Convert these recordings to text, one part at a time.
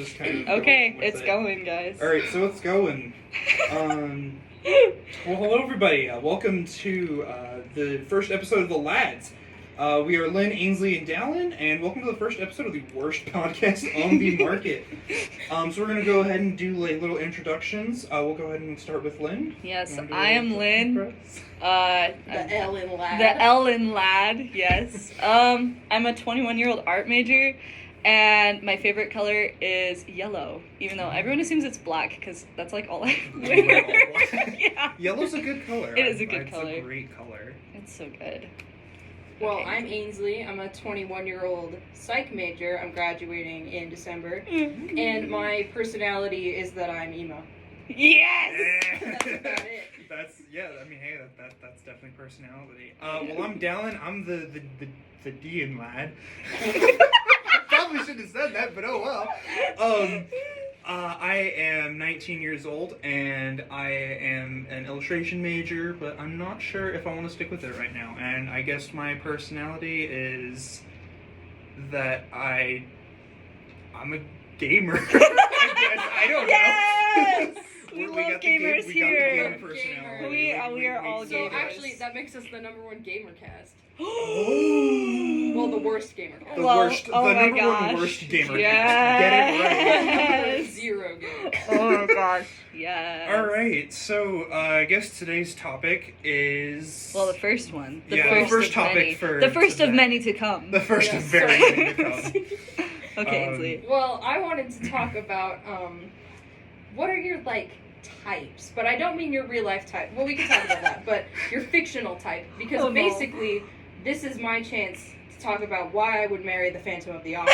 just kind of Okay, with it's going, guys. All right, so it's going. Well, hello everybody. Welcome to the first episode of The Lads. We are Lynn, Ainsley, and Dallen, and welcome to the first episode of the worst podcast on the market. So we're going to go ahead and do like little introductions. We'll go ahead and start with Lynn. Yes, I am Lynn. The Ellen lad. The Ellen lad, yes. I'm a 21-year-old art major, and my favorite color is yellow, even though everyone assumes it's black, because that's like all I wear. Yeah. Yellow's a good color. It is a good color. It's a great color. It's so good. Well, Okay. I'm Ainsley. I'm a 21-year-old psych major. I'm graduating in December. And my personality is that I'm emo. Yes! That's about it. That's definitely personality. Well, I'm Dallen. I'm the Dean lad. Probably shouldn't have said that, but oh well. I am 19 years old, and I am an illustration major, but I'm not sure if I want to stick with it right now. And I guess my personality is that I'm a gamer. I don't know. Yes! We love got the gamers we here. Got the gamer personality. We are all So gamers. actually, that makes us the #1 gamer cast. Oh. Well, the worst gamer cast. The Well, worst, oh the my number gosh. one worst gamer Yes. cast. Get it right. Yes. 0 gamer. Oh my gosh, yes. Alright, so I guess today's topic is... Well, the first one. The Yeah, first the of first many. topic for The first of today. many to come. The first Yeah, of very sorry. many to come. Okay, Ainsley. Well, I wanted to talk about what are your types, but I don't mean your real life type. Well, we can talk about that, but your fictional type, because Oh, no. basically this is my chance to talk about why I would marry the Phantom of the Opera.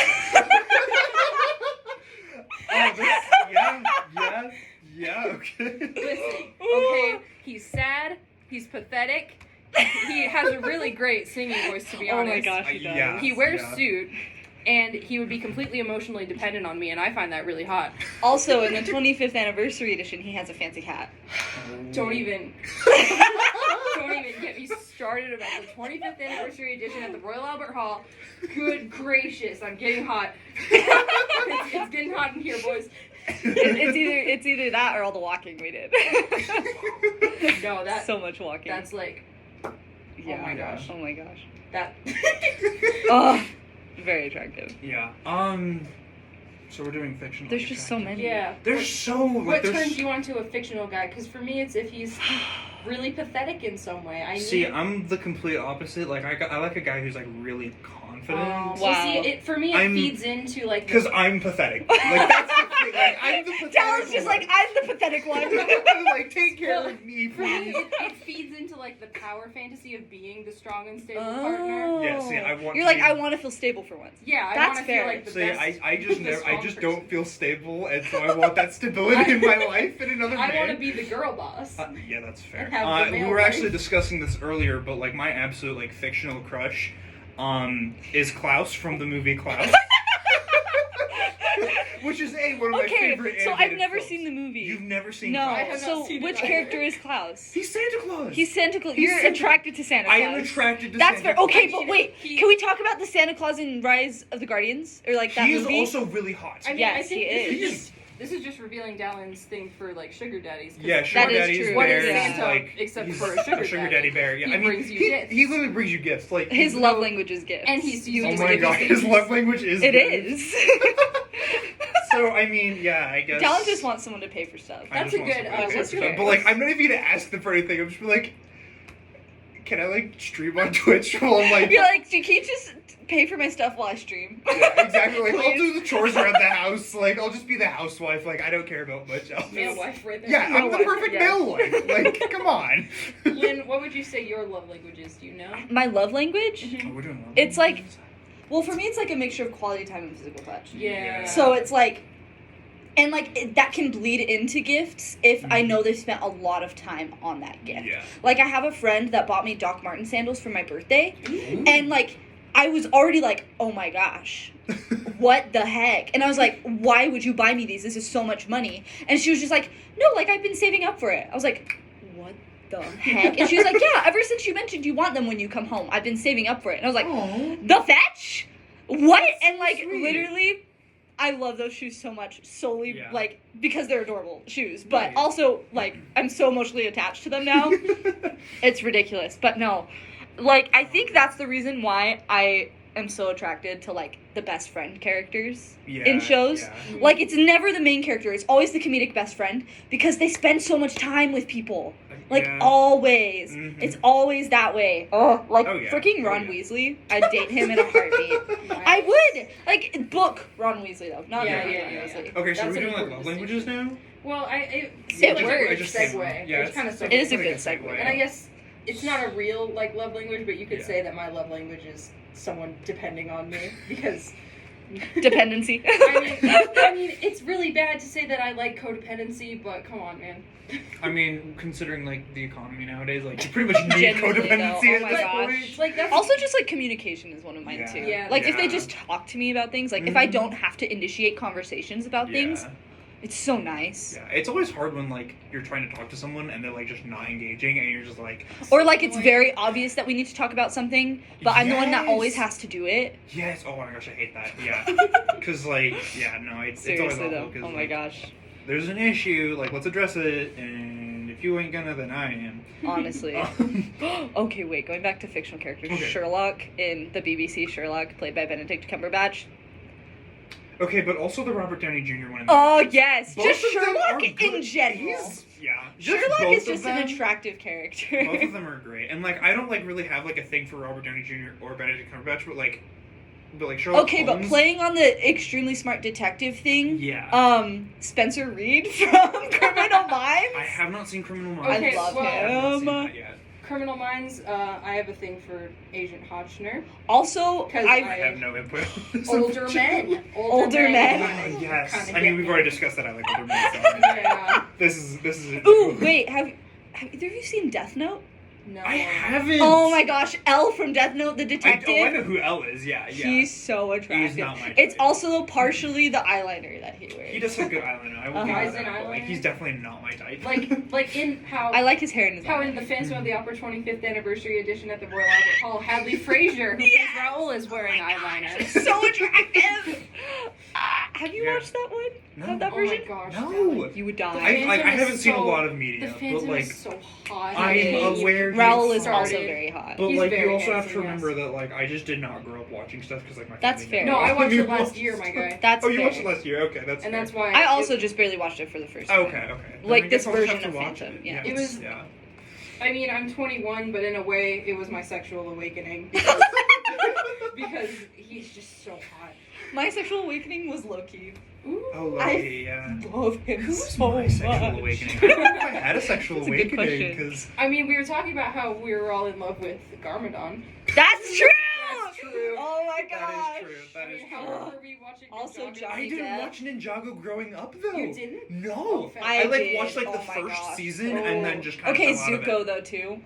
Yeah, okay. Listen, okay, he's sad, he's pathetic, he has a really great singing voice, to be Oh honest. my gosh, he does. Yeah. He wears suit, and he would be completely emotionally dependent on me, and I find that really hot. Also, in the 25th anniversary edition, he has a fancy hat. Don't even get me started about the 25th anniversary edition at the Royal Albert Hall. Good gracious, I'm getting hot. It's getting hot in here, boys. It's either that or all the walking we did. No, that's so much walking. that's like, yeah. oh my gosh. Oh my gosh. that. Oh, very attractive. Yeah, so we're doing fictional. There's just so many. Yeah. There's so... What there's... turns you on to a fictional guy? Because for me, it's if he's really pathetic in some way. See, I'm the complete opposite. Like, I like a guy who's, like, really confident. Wow. Well, see, for me, it feeds into, like... Because I'm pathetic. Like, that's the thing. Like, I'm the pathetic Dallen's just one. like, I'm the pathetic one. Like, take care of me, For me, please. it feeds into, like, the power fantasy of being the strong and stable partner. Yeah, see, I want You're to like, be... I want to feel stable for once. Yeah, I That's want to fair. feel like the See, best. I just the never, I strong just person. don't feel stable, and so I want that stability in my life in another man. I want to be the girl boss. Yeah, that's fair. And have the We male were actually life. discussing this earlier, but like my absolute like fictional crush, is Klaus from the movie Klaus, which is one of my favorite. Okay, so I've animated never films. seen the movie. You've never seen No, Klaus? I have not so seen it which either. character is Klaus? He's Santa Claus. He's Santa Claus. He's You're Santa- attracted to Santa Claus. I am attracted to That's Santa fair. Okay, I mean, but wait, he- can we talk about the Santa Claus in Rise of the Guardians? Or like that He is movie? also really hot. I mean, Yes, I think he this is. This is just revealing Dallen's thing for like sugar daddies. 'cause Yeah, That sugar is daddy's true. bear What is is Santa like except he's for a sugar daddy? bear. Yeah, He I mean, brings you gifts. he literally brings you gifts. Like His love language is gifts. And he's You Oh just my give god, these his things. love language is It gifts. is. So I mean, yeah, I guess. Dallen just wants someone to pay for stuff. I That's just a want good, somebody to pay what's for your- stuff. But like, I'm not even gonna ask them for anything. I'm just be like, can I like stream on Twitch while I'm like? You're like, can you just pay for my stuff while I stream? Yeah, exactly. Like, I'll Please. do the chores around the house. Like, I'll just be the housewife. Like, I don't care about much else. Male wife right there. Yeah, I'm the wife, perfect yes. male wife. Like, come on. Lynn, what would you say your love language is? Do you know? My love language? Oh, we're doing love It's like- languages? Well, for me, it's like a mixture of quality time and physical touch. Yeah. So it's like, and like that can bleed into gifts if I know they've spent a lot of time on that gift. Yeah. Like I have a friend that bought me Doc Marten sandals for my birthday, Ooh. and like I was already like, oh my gosh, what the heck? And I was like, why would you buy me these? This is so much money. And she was just like, no, like I've been saving up for it. I was like, what the heck? And she was like, yeah, ever since you mentioned you want them when you come home, I've been saving up for it. And I was like, Aw. the fetch? What? That's And so like sweet. literally, I love those shoes so much, solely, Yeah. like, because they're adorable shoes. But Right. also, like, I'm so emotionally attached to them now. It's ridiculous. But no. Like, I think that's the reason why I am so attracted to, like, the best friend characters in shows. Yeah. Like, it's never the main character. It's always the comedic best friend because they spend so much time with people. Like, Yeah. always. Mhm. It's always that way. Oh, like, Oh, yeah. freaking Oh, Ron yeah. Weasley. I'd date him in a heartbeat. Nice. I would. Like, book Ron Weasley, though. Not Yeah, Ron yeah, yeah, Weasley. Okay, so That's we're an doing, like, important love languages now? Well, It like, works. a good segue. Yeah, it's kind of It is a pretty good segue. And I guess it's not a real like love language, but you could Yeah. say that my love language is someone depending on me because Dependency. I mean, it's really bad to say that I like codependency, but come on, man. I mean, considering, like, the economy nowadays, like, you pretty much need Genuinely, codependency though. Oh at my this gosh. point. Like that's Also, just, like, communication is one of mine, Yeah. too. Yeah. Like, if they Yeah. just talk to me about things, like, if I Mhm. don't have to initiate conversations about things, Yeah. it's so nice. Yeah, it's always hard when, like, you're trying to talk to someone and they're, like, just not engaging and you're just like, Or, like, it's Annoying. very obvious that we need to talk about something, but I'm the one that always Yes. has to do it. yes, oh my gosh, I hate that. Yeah. Because, like, yeah, no, it's always Seriously, awful. though. 'Cause, Oh my like, gosh. there's an issue, like, let's address it, and if you ain't gonna, then I am. Honestly. Um, Okay, wait, going back to fictional characters. Okay. Sherlock in the BBC Sherlock, played by Benedict Cumberbatch. okay, but also the Robert Downey Jr. one. in the- Oh, yes! Both Just of them are Sherlock in good. general. Yeah. Sherlock both is of just an them- attractive character. Both of them are great, and like I don't like really have like a thing for Robert Downey Jr. or Benedict Cumberbatch, but like Sherlock Okay, but Holmes, playing on the extremely smart detective thing, Yeah. Spencer Reed from Criminal Minds. I have not seen Criminal Minds. Okay, I love well- I have not seen him. that yet. Criminal Minds. I have a thing for Agent Hodgner. Also, 'Cause I I have no input. on this, Older unfortunately. men. Older men. Ah, yes. Kinda I mean, get we've me. already discussed that I like older men. So Yeah. This is. Ooh, wait, have either of you seen Death Note? No. I haven't. Oh my gosh, L from Death Note, the detective. I know who L is. Yeah. He's so attractive. He's not my It's type. also partially the eyeliner that he wears. He does have good eyeliner. I will Uh-huh. give Guys him in that. But, like, eyeliner? he's definitely not my type. Like in how I like his hair and his how in eyeliner. the Phantom of the Opera 25th anniversary edition at the Royal Albert Hall, Hadley Frazier, who Yes! plays Raoul, is wearing eyeliner. So attractive. Have you Yeah. watched that one? No. That Oh version? my gosh. No. You would The die. I Phantom haven't is seen a so- lot of The media, Phantom but like is so hot. I'm aware he's Raoul is started. also very hot. But He's like very you also have to handsome, remember yes. that like I just did not grow up watching stuff because like my That's family fair. never No, I watched it watched last year, my guy. That's Oh, you fair. watched it last year. Okay, that's And fair. that's why I also just barely watched it for the first time. Okay. Then Like I this guess I'll just version have to of watch Phantom, it. yeah. It was- yeah. I mean, I'm 21, but in a way, it was my sexual awakening because, because he's just so hot. My sexual awakening was Loki. Ooh. Oh, I lovely, yeah. Love him Who was so my sexual much. awakening? I don't know if I had a sexual That's a good awakening question. because I mean, we were talking about how we were all in love with Garmadon. That's true. That's true. Oh my that gosh. is true. That is How true. were we watching Also, Ninjago? Johnny I didn't Depp. watch Ninjago growing up though. You didn't? No. Oh, I like did. watched like the Oh my first gosh. season Oh. and then just kind Okay, of fell out of Zuko it. though too.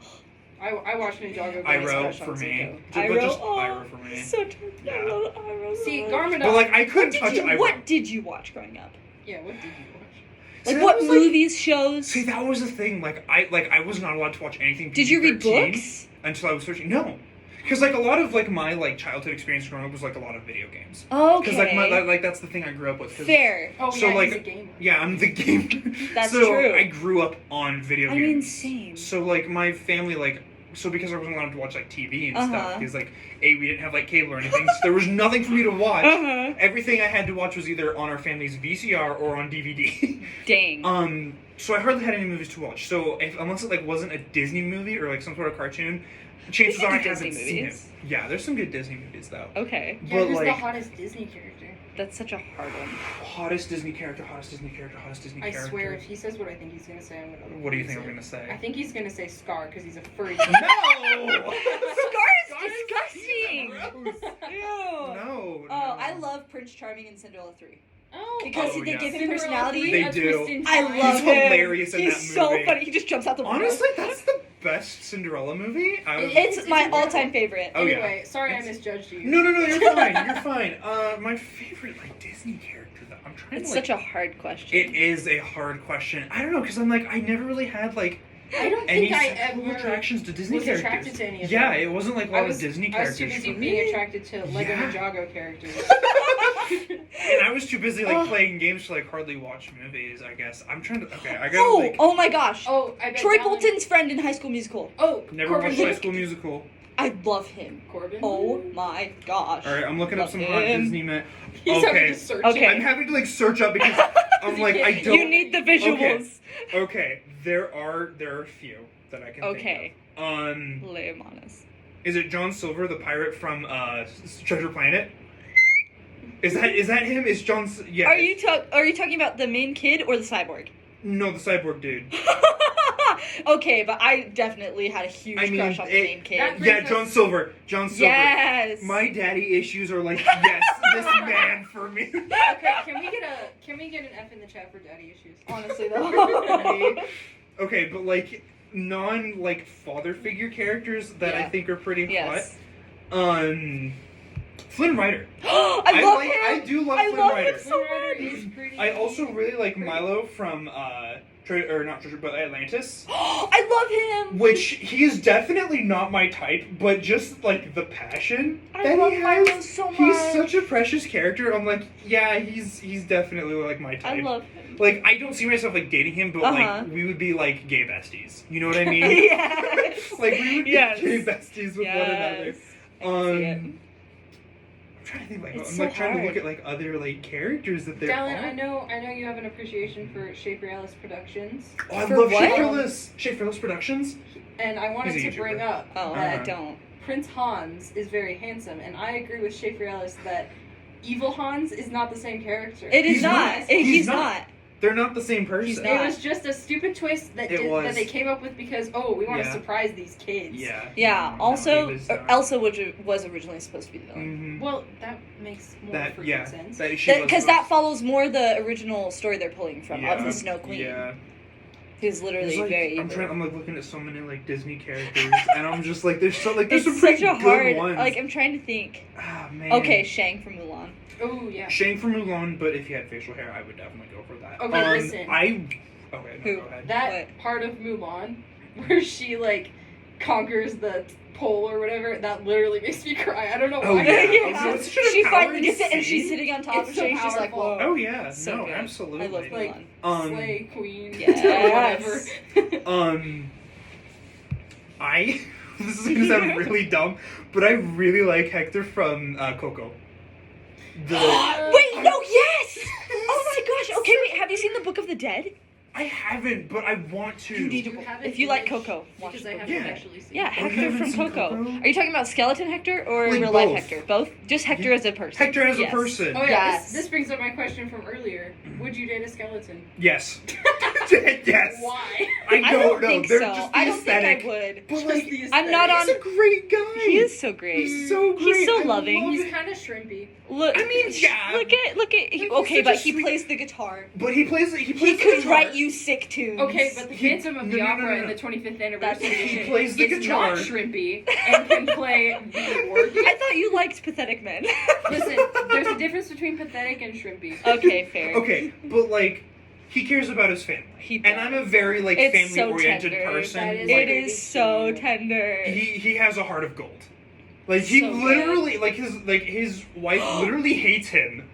I watched Ninjago. I guys. wrote crush for on me. Zuko. But Iroh, just oh, Iroh for me. So touching. I Yeah. love Iroh. See, so much. Garmadon. But like I couldn't What touch did, you, Iroh. what did you watch growing up? Yeah, what did you watch? See, Like that what was, like- movies, shows? See, that was the thing. Like I was not allowed to watch anything. Did you read PG-13 books? until I was 13? No, because like a lot of like my like childhood experience growing up was like a lot of video games. Okay. Because like that's the thing I grew up with. 'cause- Fair. Oh, So, yeah, like, he's a gamer. Yeah, I'm the gamer. That's so true. I grew up on video I games. mean, same. So like my family like. So because I wasn't allowed to watch like TV and Uh-huh. stuff, because like we didn't have like cable or anything, so there was nothing for me to watch. Uh-huh. Everything I had to watch was either on our family's VCR or on DVD. Dang. So I hardly had any movies to watch. So unless it like wasn't a Disney movie or like some sort of cartoon, chances There's are I good haven't Disney seen it. movies. Yeah, there's some good Disney movies though. Okay. Yeah, But who's the like hottest Disney character? That's such a hard one. hottest Disney character, hottest Disney character, hottest Disney I character. swear, if he says what I think he's gonna say, I'm gonna. What do you think I'm lose gonna it. say? I think he's gonna say Scar because he's a furry. No! Scar is Scar is disgusting. gross. Ew. No. Oh, I love Prince Charming and Cinderella 3. Oh, Because Oh, they yeah. give him Cinderella personality. They A do. Twist in I Time. love He's him. hilarious in He's that so movie. funny. He just jumps out the window. Honestly, that's the best Cinderella movie. It's my all-time favorite. Oh, yeah. Anyway, sorry I It's- misjudged you. No, you're fine. You're fine. My favorite like Disney character though. I'm trying It's to like. such a hard question. It is a hard question. I don't know because I'm like I never really had like I don't any think I sexual ever attractions to Disney was characters. attracted to any of Yeah, them. it wasn't like a I lot was of Disney I was characters. too busy for being me. attracted to Lego Yeah. Ninjago characters. And I was too busy like playing games to like hardly watch movies. I guess I'm trying to. Okay, I gotta Oh, like. oh my gosh. Oh, I bet Troy Dallen- Bolton's friend in High School Musical. Oh, Never Corbin watched High Blake. School Musical. I love him. Corbin. Oh my gosh. All right, I'm looking up Love some hot him. Disney men. He's having Okay, to search Okay. I'm having to like search up because I'm like I don't. You need the visuals. Okay, there are a few that I can. Okay. Think of. Lay 'em on us. Is it John Silver, the pirate from Treasure Planet? Is that him? Is John? Yeah. Are you talking about the main kid or the cyborg? No, the cyborg dude. Okay, but I definitely had a huge crush on the main kid. that- Yeah, John Silver. John Silver. Yes. My daddy issues are like, yes, this man for me. Okay, can we get an F in the chat for daddy issues? Honestly though. Okay, but like like father figure characters that I Yeah. think are pretty Yes. hot. Flynn Rider. I love him. I do love I Flynn love Rider. him so much. Is pretty. I also really like Milo from not Treasure, but Atlantis. I love him. Which he is definitely not my type, but just like the passion I that love he Milo has, so much. he's such a precious character. I'm like, yeah, he's definitely like my type. I love him. Like, I don't see myself like dating him, but like we would be like gay besties. You know what I mean? Yes. Like we would be Yes. gay besties with one another. Yes. I can see it. I'm trying to think. Like, It's I'm so like trying to look hard. at like other like characters that there Dallen, are. I know you have an appreciation for Shape Realist Productions, Oh, I For love what? Shapeforless Productions. and I wanted He's a to bring YouTuber. up Oh, that I don't. Prince Hans is very handsome, and I agree with Shape Realist that Evil Hans is not the same character. It is He's not. not. He's not. not. They're not the same person. He's It not. was just a stupid twist that It was. that they came up with because we want to Yeah. surprise these kids. Yeah. Yeah. No, Also, he was not. Elsa was originally supposed to be the villain. Mhm. Well, that makes more That freaking sense. that she was Because that follows more the original story they're pulling from of the Snow Queen. Yeah. Who's literally There's, like, very I'm evil. like looking at so many like Disney characters, and I'm just like, there's some It's some pretty such a good hard. ones. Like I'm trying to think. Ah man. Okay, Shang from Mulan. Oh yeah. Shang from Mulan, but if he had facial hair, I would definitely go for that. Okay, listen. Okay, no, Who? go ahead. That What? part of Mulan where she like conquers the pole or whatever, that literally makes me cry. I don't know why. Oh, yeah. Yeah. Oh, so it's such an She finally empowering gets it, and she's scene. sitting on top It's of so Shang. She's like, powerful. whoa. Oh yeah, So no, good. absolutely. I love Like, Mulan. Slay Queen. Yes. Whatever. This is gonna sound really dumb, but I really like Hector from Coco. Wait, no, yes! Oh my gosh. Okay, wait. Have you seen the Book of the Dead? I haven't, but I want to. You need to. You haven't If you like finished- Coco, watch Because the I Book. haven't Yeah. actually seen Yeah, it. Oh, you Hector haven't from seen Coco. Coco? Are you talking about skeleton Hector or Like real life both. Hector? Both? Just Hector as a person. Hector as Yes. a person. Oh yeah, Yes. this brings up my question from earlier. Would you date a skeleton? Yes. Yes. Why? I I don't don't know. think They're so. just the I don't aesthetic. think I would. But Just like, the I'm not aesthetic. he's a great guy. He is so great. He's so great. He's so I loving. love He's it. kind of shrimpy. Look. I mean, yeah. Look at. Like, he's Okay, such but a he sweet- plays the guitar. But he plays. He He plays. the could guitar. write you sick tunes. Okay, but the He- Phantom of no, the no, no, Opera no, no. in the 25th That's- anniversary he edition plays the is guitar. not shrimpy and can play the organ. I thought you liked pathetic men. Listen, there's a difference between pathetic and shrimpy. Okay, fair. Okay, but like, he cares about his family. He And I'm a very like It's so family-oriented tender. person. That is like, It is so tender. he has a heart of gold. Like he So good. literally his wife literally hates him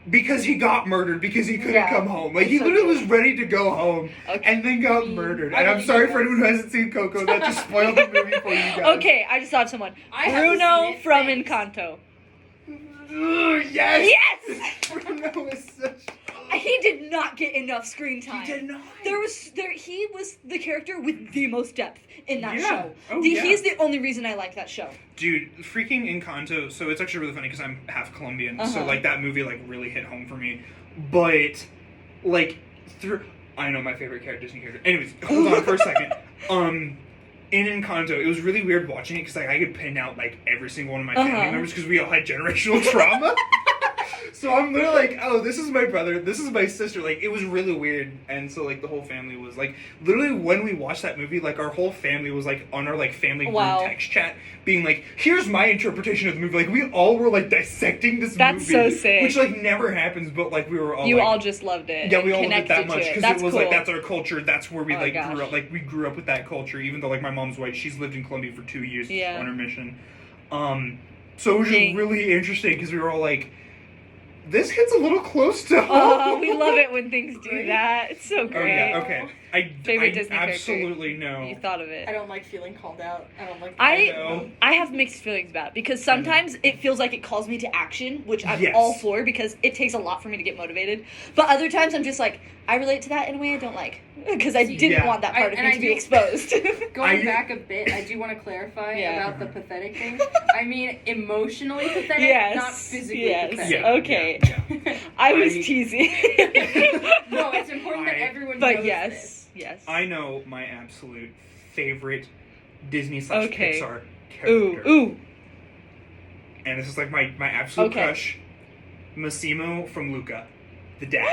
because he got murdered because he couldn't Yeah. come home. Like It's he so literally good. was ready to go home Okay. and then got mean, murdered. I And I'm believe sorry that. for anyone who hasn't seen Coco. That just spoiled the movie for you guys. Okay, I just thought of someone. I haven't Bruno seen it, from thanks. Encanto. Ugh, yes. Yes! Bruno is such. He did not get enough screen time. He did not. He was the character with the most depth in that Yeah. show. Oh, yeah. He's the only reason I like that show. Dude, freaking Encanto. So it's actually really funny because I'm half Colombian, so Uh-huh. like that movie like really hit home for me. But like I know my favorite character, Disney character. Anyways, hold on for a second. In Encanto, it was really weird watching it because like I could pin out like every single one of my family Uh-huh. members because we all had generational trauma. So I'm literally like, oh, this is my brother, this is my sister. Like, it was really weird. And so, like, the whole family was, like, literally when we watched that movie, like, our whole family was, like, on our, like, family group Wow. text chat being like, here's my interpretation of the movie. Like, we all were, like, dissecting this That's movie. so sick. Which, like, never happens, but, like, we were all, You like, all just loved it. yeah, we all loved it connected that much to because That's it was, cool. like, that's our culture. That's where we, Oh, like, gosh. grew up. Like, we grew up with that culture, even though, like, my mom's white. She's lived in Colombia for 2 years Yeah. on her mission. So it was just Dang. really interesting because we were all, like, This hits a little close to home. Oh, we love it when things do that. It's so Oh great. yeah, okay. Favorite I Disney absolutely know. You thought of it. I don't like feeling called out. I don't like. I have mixed feelings about it because sometimes it feels like it calls me to action, which I'm Yes. all for because it takes a lot for me to get motivated. But other times I'm just like, I relate to that in a way I don't like because I didn't Yeah. want that part of and me I to be do- exposed. Going back a bit, I do want to clarify Yeah. about the pathetic thing. I mean emotionally pathetic, Yes. not physically Yes. pathetic. Yeah. Okay. Yeah. I was I- teasing. No, it's important that I- everyone But knows yes. this. Yes. I know my absolute favorite Disney / Okay. Pixar Ooh. character. Ooh. And this is like my absolute Okay. crush. Massimo from Luca. The dad.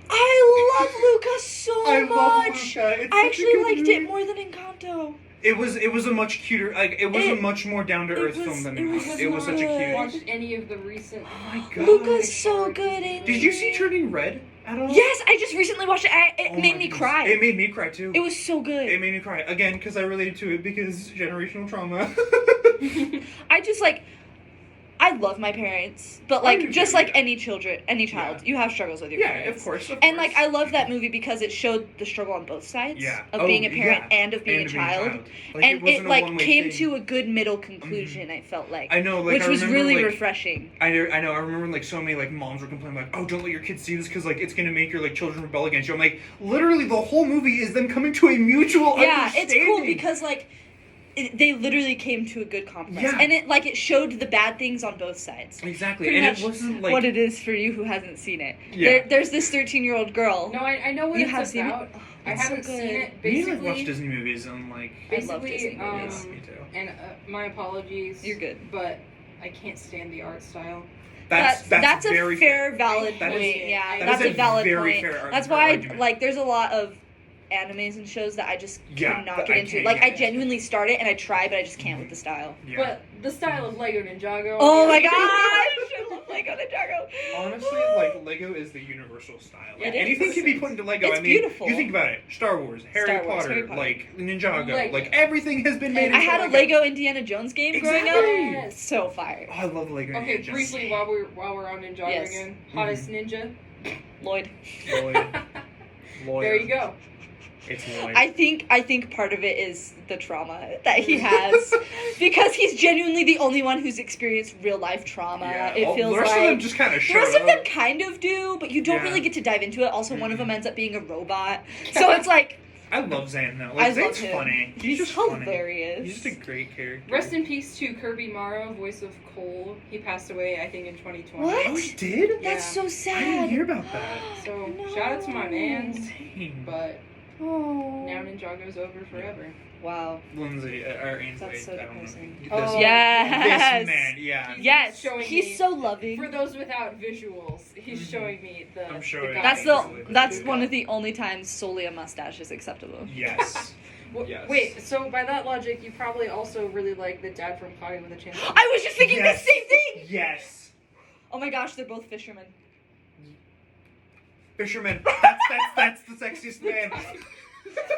I love Luca so I love much. Luca. It's I such a actually good liked movie. it more than Encanto. It was a much cuter, like it was a much more down to earth it was- film than it was Encanto. It was such a good. cute. Watched any of the recent. Oh my god. Luca's so good in Did you see Turning Red at all? Yes, I just recently watched it. It Oh made my me goodness. cry. It made me cry too. It was so good. It made me cry again because I related to it because generational trauma. I just like, I love my parents, but like I do just too, like yeah. any child, Yeah. you have struggles with your Yeah, parents. of course. And like I love that movie because it showed the struggle on both sides Yeah. of Oh, being a parent yeah. and of being And a being child. Like, And wasn't it a like one-way came thing. to a good middle conclusion. I felt like, I know, like which I was remember, really like, refreshing. I know. I remember like so many like moms were complaining like, "Oh, don't let your kids see this because like it's gonna make your like children rebel against you." I'm like, literally, the whole movie is them coming to a mutual Yeah, it's cool understanding. because like they literally came to a good compromise, Yeah. and it showed the bad things on both sides. Exactly, Pretty and much it wasn't like what it is for you who hasn't seen it. Yeah. There's this 13-year-old girl. No, I know what You it's have seen it? about. I It's so haven't seen good. it. we need to Basically, like watch Disney movies and like. I love basically, Disney movies. Me too. and my apologies. You're good. But I can't stand the art style. That's a very fair, valid That point. is- Yeah, that that's is a a valid very point. fair That's fair why, argument. like, there's a lot of animes and shows that I just Yeah, cannot that get I into. can't Like, get I into. genuinely start it and I try, but I just can't with the style. Yeah. But the style of Lego Ninjago. Oh my gosh! I love Lego Ninjago. Honestly, like Lego is the universal style. Like, It is. anything can be put into Lego. It's I mean, beautiful. you think about it: Star Wars, Harry Potter, Potter. like Ninjago, Lego. like everything has been made. And I into had a Lego Indiana Jones game growing up. Exactly. Yes. So fire. Oh, I love Lego. Okay, Ninjas. briefly while we're on Ninjago Yes. again, hottest ninja. Lloyd. Lloyd. There you go. It's Lloyd. I think part of it is the trauma that he has because he's genuinely the only one who's experienced real life trauma. yeah. It feels the rest like of them just kind of the show rest of them up. kind of do, but you don't Yeah. really get to dive into it. Also, one of them Mhm. ends up being a robot, so it's like I love Zan though. I Like, love Zan's him. funny. He's just funny. hilarious. He's just a great character. Rest in peace to Kirby Morrow, voice of Cole. He passed away, I think, in 2020. What? Oh, he did? That's so Yeah. sad. I didn't hear about that. So No. shout out to my mans, Dang. but Oh. now Ninjago's over forever. Wow. Lindsay, or Ainsley. That's so I don't know. depressing. This, Oh, Yes. this man, yeah. Yes. Showing He's me- so loving. For those without visuals, he's Mhm. showing me the. I'm showing guy. That's Absolutely. that's one of the only times solely a mustache is acceptable. Yes. Yes. Wait, so by that logic, you probably also really like the dad from Cloudy with a Chance. I was just thinking Yes. the same thing. Yes. Oh my gosh, they're both fishermen. Fisherman. That's the sexiest man.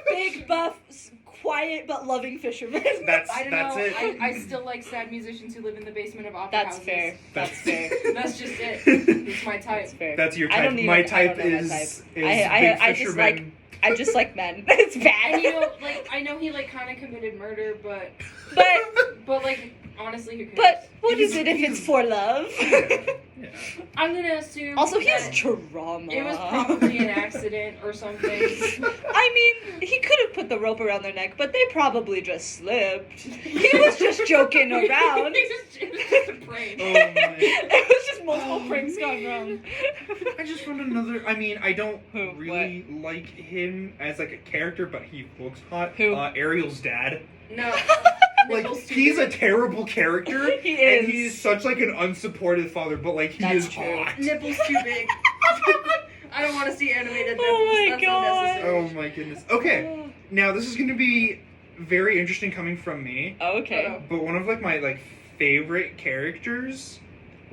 Big, buff, quiet but loving fishermen. That's I don't that's know. it. I still like sad musicians who live in the basement of opera That's houses. fair. That's fair. That's just it. It's my type. That's fair. That's your I type. don't even- My I type don't know my is type. is I big just fisherman. I just like men. It's bad. And you know, like I know he like kind of committed murder, but but like honestly, who cares? but what is He's- it if it's for love? Yeah. I'm gonna assume. Also, he has that trauma. it was probably an accident or something. I mean, he could have put the rope around their neck, but they probably just slipped. He was just joking around. it was just a prank. Oh my. It was just multiple pranks gone wrong. I just found another. I mean, I don't Who? really like him as like a character, but he looks hot. Who? Ariel's dad. No. Like Nipples too he's a big. terrible character, He and is. he's such like an unsupportive father. But like he That's is true. hot. Nipples too big. I don't want to see animated nipples. Oh my That's God. unnecessary. Oh my goodness. Okay, now this is going to be very interesting coming from me. Okay. But one of like my like favorite characters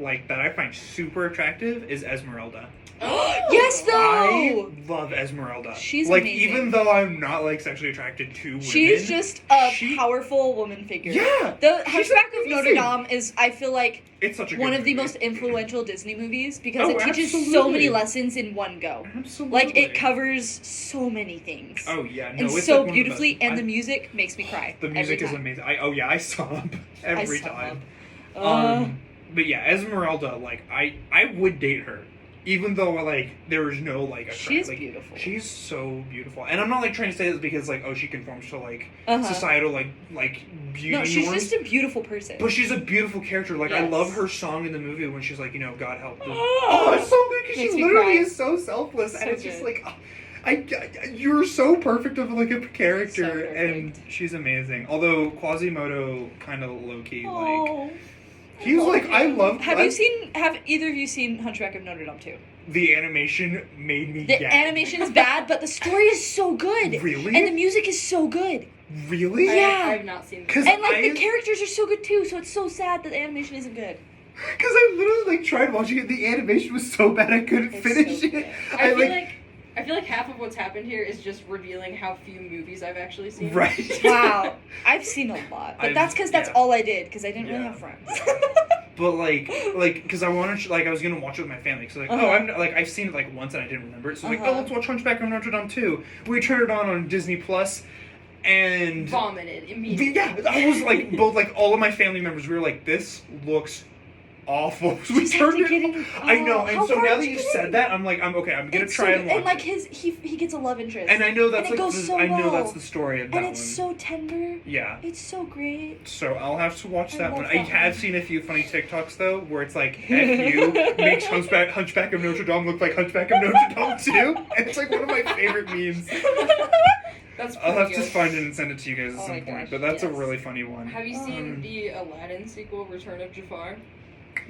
like that I find super attractive is Esmeralda. Yes, though. I love Esmeralda. She's like amazing. even though I'm not like sexually attracted to women, She's just a powerful woman figure. Yeah, The she's Hunchback of Notre amazing. Dame is, I feel like, it's such a one good of the movie. most influential Disney movies because Oh, it teaches so absolutely. many lessons in one go. Absolutely. Like, it covers so many things. Oh yeah, no, and it's so like one of the beautifully, best. and the music makes me cry. The music every is time. amazing. I sob every I sob. time. Uh, But yeah, Esmeralda, like I would date her, even though like there is no like. she's like, beautiful. She's so beautiful, and I'm not like trying to say this because like she conforms to like Uh-huh. societal like beauty No, she's norms. just a beautiful person. But she's a beautiful character. Like I Yes. love her song in the movie when she's like, God help them. Oh, It's so good because she makes me literally cry. is so selfless, and So it's just good. like. You're so perfect of like a character, So and perfect. she's amazing. Although Quasimodo kind of low key like Oh. he's like I love. Have either of you seen Hunchback of Notre Dame 2? The animation made me. The gag. animation's bad, but the story is so good. Really? And the music is so good. Really? Yeah. I have not seen this. 'Cause And like I- the characters are so good too, so it's so sad that the animation isn't good. Because I literally like tried watching it. The animation was so bad I couldn't It's finish so it. good. I feel like half of what's happened here is just revealing how few movies I've actually seen. Right. Wow. I've seen a lot. But that's because that's yeah. all I did, because I didn't really Yeah. have friends. But like, because I wanted, like, I was gonna watch it with my family. So like, Uh-huh. I've seen it like once and I didn't remember it. So like, Uh-huh. let's watch Hunchback of Notre Dame 2. We turned it on Disney Plus, and Vomited immediately. yeah, I was like, both like all of my family members. We were like, this looks awful. So we Just have turned to it. get in. I know, and how so far now did that you you get said in? that, I'm like, I'm okay. I'm gonna It's try so and good. watch And like it. he gets a love interest. And I know that's and it like goes so I know well. that's the story of that and one. it's so tender. Yeah. It's so great. So I'll have to watch I that love one. I that have one. seen a few funny TikToks though, where it's like F you makes Hunchback of Notre Dame look like Hunchback of Notre Dame too, and it's like one of my favorite memes. That's I'll pretty have good. to find it and send it to you guys at Oh some my point. gosh, But that's a yes. really funny one. Have you seen the Aladdin sequel, Return of Jafar?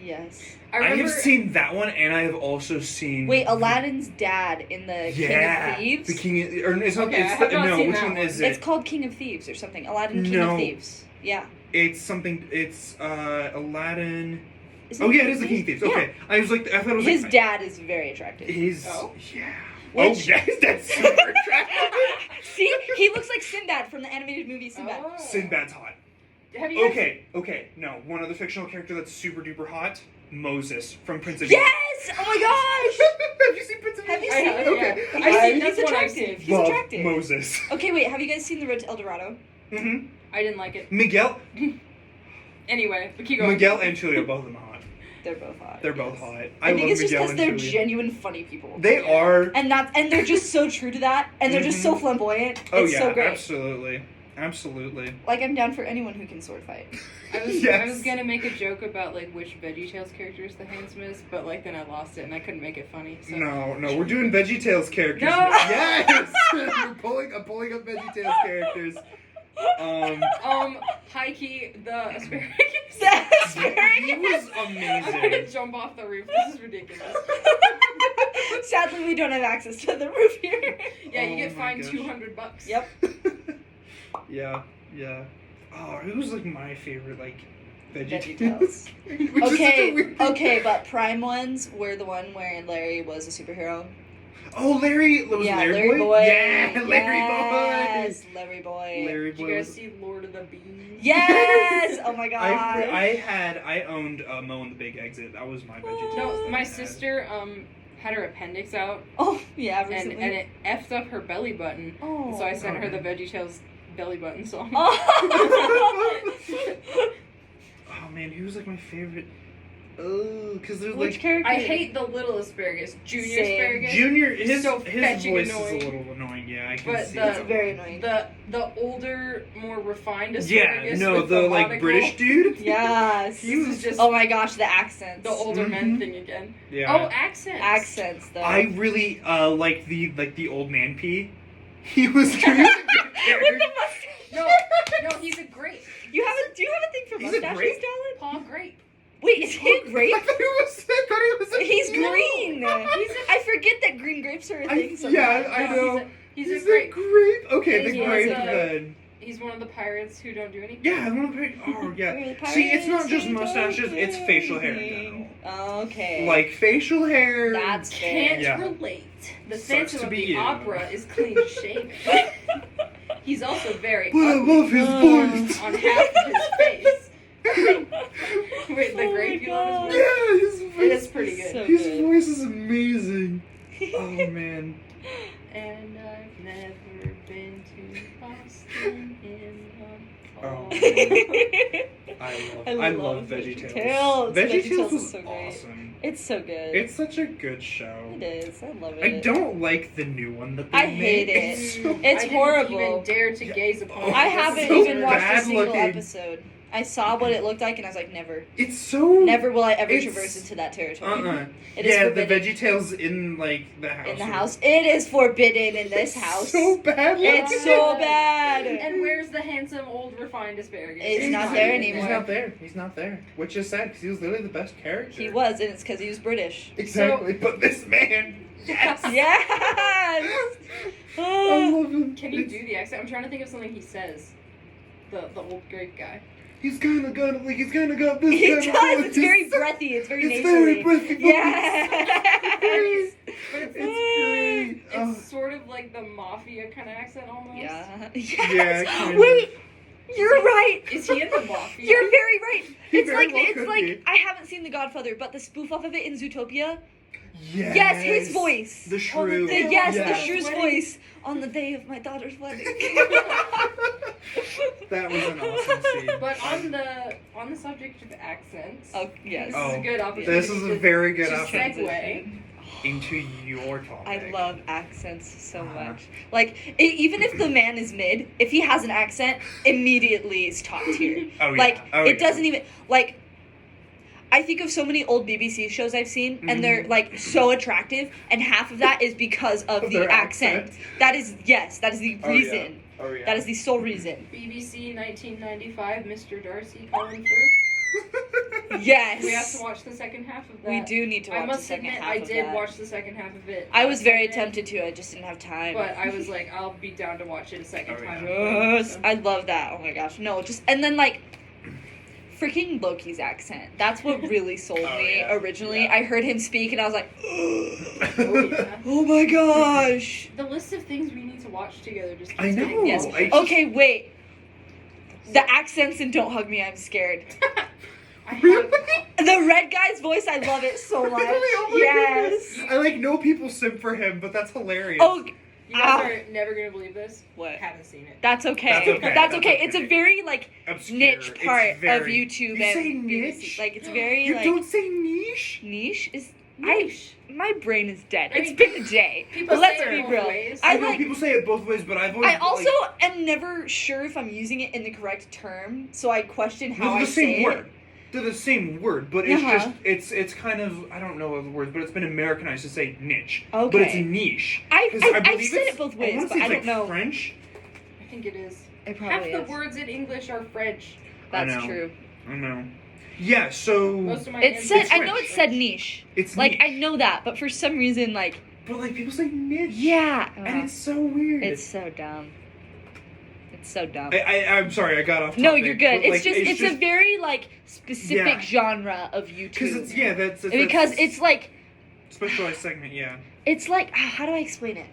Yes. I have seen that one, and I have also seen. Wait, Aladdin's dad in the Yeah, King of Thieves? the King. Or it's not. Okay, I It's have not no. seen Which that one one. is it? It's called King of Thieves or something. Aladdin King No. of Thieves. Yeah. It's something. It's Aladdin. Is Oh yeah, it is the King of Thieves. Yeah. Okay, I was like, I thought it was His like, dad is very attractive. His Oh. yeah. Which- Oh yeah, that's super attractive. See? He looks like Sinbad from the animated movie Sinbad. Oh. Sinbad's hot. Have you guys Okay, no. One other fictional character that's super duper hot, Moses from Prince of Egypt. Yes! Oh my gosh! Have you seen Prince of Have you Egypt? seen I it? have, Okay. yeah. He's, I, he's that's what I've attractive. seen. He's Love attractive. Moses. Okay, wait. Have you guys seen The Road to El Dorado? Mm-hmm. I didn't like it. Miguel, Anyway, but keep going. Miguel and Julia, both of them are hot. They're both hot. They're both yes. hot. I think love it's just Miguel because and they're Julia. genuine funny people. They are. And they're just so true to that, and they're just so Mhm. flamboyant. Oh It's yeah, so great. absolutely. Like I'm down for anyone who can sword fight. I was Yes. gonna make a joke about like which VeggieTales character is the handsomest, but like then I lost it and I couldn't make it funny. So. No, we're doing VeggieTales characters. No! Yes, I'm pulling up VeggieTales characters. High key, the asparagus. He was I'm gonna amazing. jump off the roof. This is ridiculous. Sadly, we don't have access to the roof here. Yeah, you Oh get my fined gosh. $200. Yep. Yeah. Oh, who's like my favorite like VeggieTales? VeggieTales. Which is such a Okay, weird thing. okay, but prime ones were the one where Larry was a superhero. Oh, Larry. Was Yeah, Larry Boy? Yeah, Larry Yes, Larry Boy. Boy. Larry Did you Boy. guys Was... see Lord of the Beans? Yes! Oh my god. I owned Mo and the Big Exit. That was my VeggieTales. No, that I my had. sister had her appendix out Oh, yeah, and recently. it effed up her belly button. Oh. So I sent her the VeggieTales belly button song. Oh. Oh man, who's like my favorite? Oh, because there's Which like character? I hate the little asparagus. Junior Same. asparagus. Junior. His So his fetching voice annoying. is a little annoying. Yeah, I can But see the- It's it. very annoying. The older, more refined Yeah, asparagus. no, with the like monocle. British dude. Yes. He was just Oh my gosh, the accents. the older men Mhm. thing again. Yeah. Oh, accents. accents though. I really like the old man P. He was he was a good With character. the mustache. No, he's a grape. Do you have a thing for He's a mustaches, grape? Dallen? Paul Grape. Wait, is he a grape? I thought he was a He's No. green. I forget that green grapes are a thing. Yeah, I No, know. He's a grape. Okay, And the he has grape a- then. He's one of the pirates who don't do anything. Yeah, oh yeah. See, it's not just mustaches; it's facial hair in general. Okay. Like facial hair. That's fair. Can't relate. The Sucks Phantom to of be the you. Opera is clean shaven. He's also very But I ugly love his voice. on half of his face. Wait, the Oh grape my you love his voice? Yeah, his voice. It is pretty good. So His good. voice is amazing. Oh man. And I've never been to Boston in the Oh. fall. I love VeggieTales. VeggieTales. VeggieTales VeggieTales was is so great. awesome. It's so good. It's such a good show. It is. I love it. I don't like the new one that they I made. hate it. It's so It's I horrible. didn't even dare to gaze upon it. I because haven't it's so even watched a bad single looking. episode. I saw what it looked like and I was like, never. It's so Never will I ever It's- traverse into that territory. It is Yeah, the forbidden. VeggieTales in like the house. In the house. It is forbidden in this house. So bad. It's looking. so bad. And where's the handsome, old, refined asparagus? It's not there anymore. He's not there. He's not there. Which is sad because he was literally the best character. He was, and it's because he was British. Exactly. But this man. Yes. Yes! I love him. Can you do the accent? I'm trying to think of something he says. The old grape guy. He's kind of got like he's kind of got this. He kind does. of voice. It's very breathy. It's very It's nasally. very breathy. Yes. But it's Great. Oh. sort of like the mafia kind of accent almost. Yeah. Yeah, Yes. kind of. Wait. You're right. Is he in the mafia? You're very right. He It's very like well it's could like be. I haven't seen The Godfather, but the spoof off of it in Zootopia. Yes. Yes, his voice. The shrew. the- Yes, Yeah. the Shrew's Wedding. voice on the day of my daughter's wedding. That was an awesome scene. But on the subject of accents, Oh yes. this is a good opportunity. This is a very good to opportunity segue. into your topic. I love accents so Uh-huh. much. Like, even if the man is mid, if he has an accent, immediately is top tier. Oh, yeah. Like, Oh, it yeah. doesn't even, like, I think of so many old BBC shows I've seen, Mhm. and they're, like, so attractive, and half of that is because of the Their accent. accent. That is, yes, that is the Oh, yeah. reason. Oh yeah. That is the sole reason. BBC 1995, Mr. Darcy Colin Firth. Yes. We have to watch the second half of that. We do need to watch I the must second admit, half I of did that. watch the second half of it. I was very last tempted to, I just didn't have time. But I was like, I'll be down to watch it a second Oh, yeah. time. Yes, So- I love that. Oh my gosh, no, just and then like, freaking Loki's accent. That's what really sold Oh, me yeah. originally. Yeah. I heard him speak and I was like, Oh, yeah. oh my gosh. The list of things we need to watch together just keeps I know. getting Yes. I just- Okay, wait. The accents in Don't Hug Me, I'm scared. I have, Really? The red guy's voice, I love it so much. Really? Oh my Yes. goodness. I like know people simp for him, but that's hilarious. Oh, you guys are never gonna believe this. what? Haven't seen it. That's okay. That's okay. That's That's okay. It's a okay. very like Obscure. niche It's part of very- YouTube You and say BBC. niche? Like it's very You like don't say niche. niche is Niche. my brain is dead. I It's mean, been a day. People Let's say it be both real. ways. I I know like- people say it both ways, but I've always I also am never sure if I'm using it in the correct term, so I question how they're I the say same it. word. They're the same word, but it's Uh-huh. just it's kind of I don't know the words, but it's been Americanized to say niche. Okay. But it's niche. I 'Cause I've believe said it's- it both I ways, wanna but say I it's don't like know. French. I think it is. It Half probably the is. words in English are French. That's know. true. I know. Yeah. So Most of my It said It's I know French. it said niche. it's Like niche. I know that, but for some reason like But like people say niche. yeah. And it's so weird. It's so dumb. It's so dumb. I'm sorry, I got off. No, topic, you're good. but, like, It's a very like specific Yeah. genre of YouTube. because it's that's because it's like specialized segment. Yeah. it's like how do I explain it?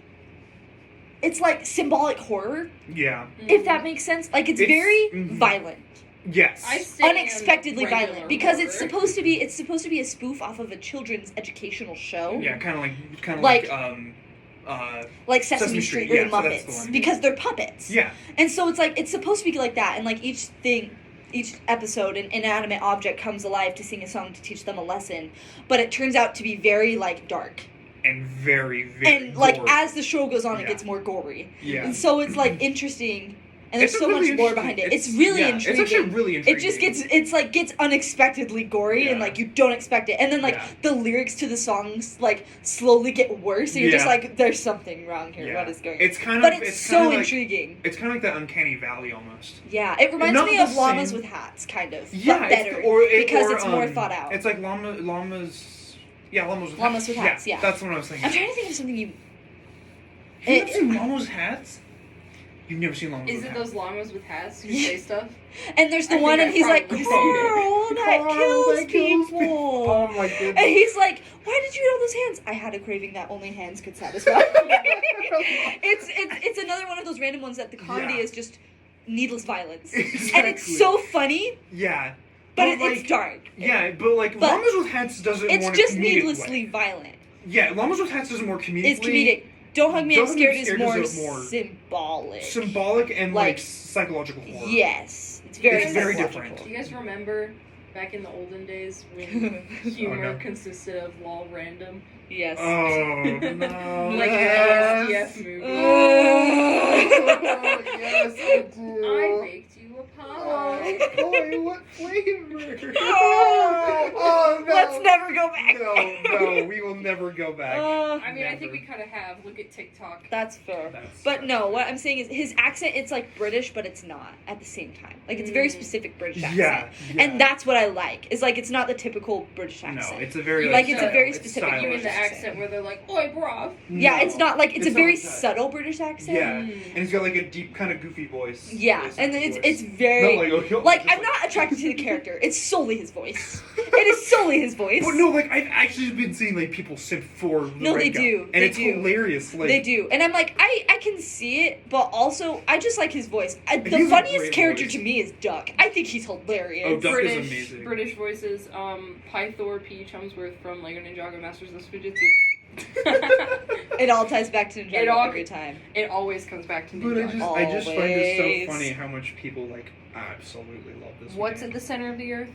It's like symbolic horror, Yeah. if that makes sense. Like it's It's- very mhm. violent, Yes. I stand unexpectedly regular violent, because it's horror. supposed to be a spoof off of a children's educational show, Yeah, kind of like Like- Sesame like Sesame Street, Street or yeah, the so that's the Muppets, one. because they're puppets. yeah. And so it's like it's supposed to be like that, and like each episode, an inanimate object comes alive to sing a song to teach them a lesson, but it turns out to be very like dark, And very very. and like gory. as the show goes on, it Yeah. gets more gory, Yeah. and so it's like interesting, and there's It's so really much lore interesting. behind it. It's really yeah, intriguing. It's actually really intriguing. It just gets unexpectedly gory, and Yeah. like you don't expect it, and then like Yeah. the lyrics to the songs like slowly get worse, and you're just Yeah. like, there's something wrong here. Yeah. What is going on? It's kind of. But it's so kinda like, intriguing. It's kind of like that uncanny valley almost. Yeah, it reminds Not me the of llamas same- with hats, kind of. Yeah, but it's- better or, because it's more thought out. It's like llamas. Yeah, llamas with Llamas hats. with hats, yeah. That's what I was thinking. I'm trying to think of something you. Have you it- not seen llamas with hats? You've never seen llamas Is with it hats? those llamas with hats who say stuff? And there's the I think one, and I've he's like, probably Carl, seen that Carl, kills that kills people. Oh my goodness. And he's like, why did you eat all those hands? I had a craving that only hands could satisfy. it's another one of those random ones that the comedy Yeah. is just needless violence. Exactly. And it's so funny, Yeah. but like, it's dark. Yeah, but like But llamas with hats doesn't It's more just comedic needlessly way. violent. Yeah, llamas with hats doesn't more comedically. It's comedic. Don't Hug Me, Don't I'm Hug Me, Scared I'm is Scared more, is more symbolic. symbolic and like, Like, psychological horror. Yes. It's very It's very psychological. different. Do you guys remember back in the olden days when humor Oh, no. consisted of lol random? Yes. Oh no. Like yes. an LSDF movie. Yes, I do. I baked you a pie. Oh boy, what flavor? Oh, no. Let's never go back. No, we will never go back. I mean, I think Never. we kind of have. Look at TikTok. That's fair. That's- But no, what I'm saying is his accent, it's like British, but it's not at the same time. Like, it's very specific British accent. Yeah, And that's what I like. Is like, it's not the typical British accent. No, it's a very Like, it's a very specific You mean stylish the accent. accent where they're like, "Oi, bruv." Yeah, it's not like, it's a not very like that. subtle British accent. Yeah, Mm. and he's got like a deep, kind of goofy voice. Yeah, Voice and voice. it's very... Not Like, just I'm not attracted to the character. It's solely his voice. It is solely his voice. But no, like I've actually been seeing like people simp for the No, red they guy, do. and They it's do. hilarious. Like They do. And I'm like, I can see it, but also, I just like his voice. He The has a funniest great character voice. to me is Duck. I think he's hilarious. Oh, Duck is British amazing. British voices. Pythor P. Chumsworth from Lego Ninjago Masters of Fujitsu. It all ties back to Ninjago It all- every time. It always comes back to But Ninjago. I just find it Always. so funny how much people like absolutely love this. What's man. at the center of the earth?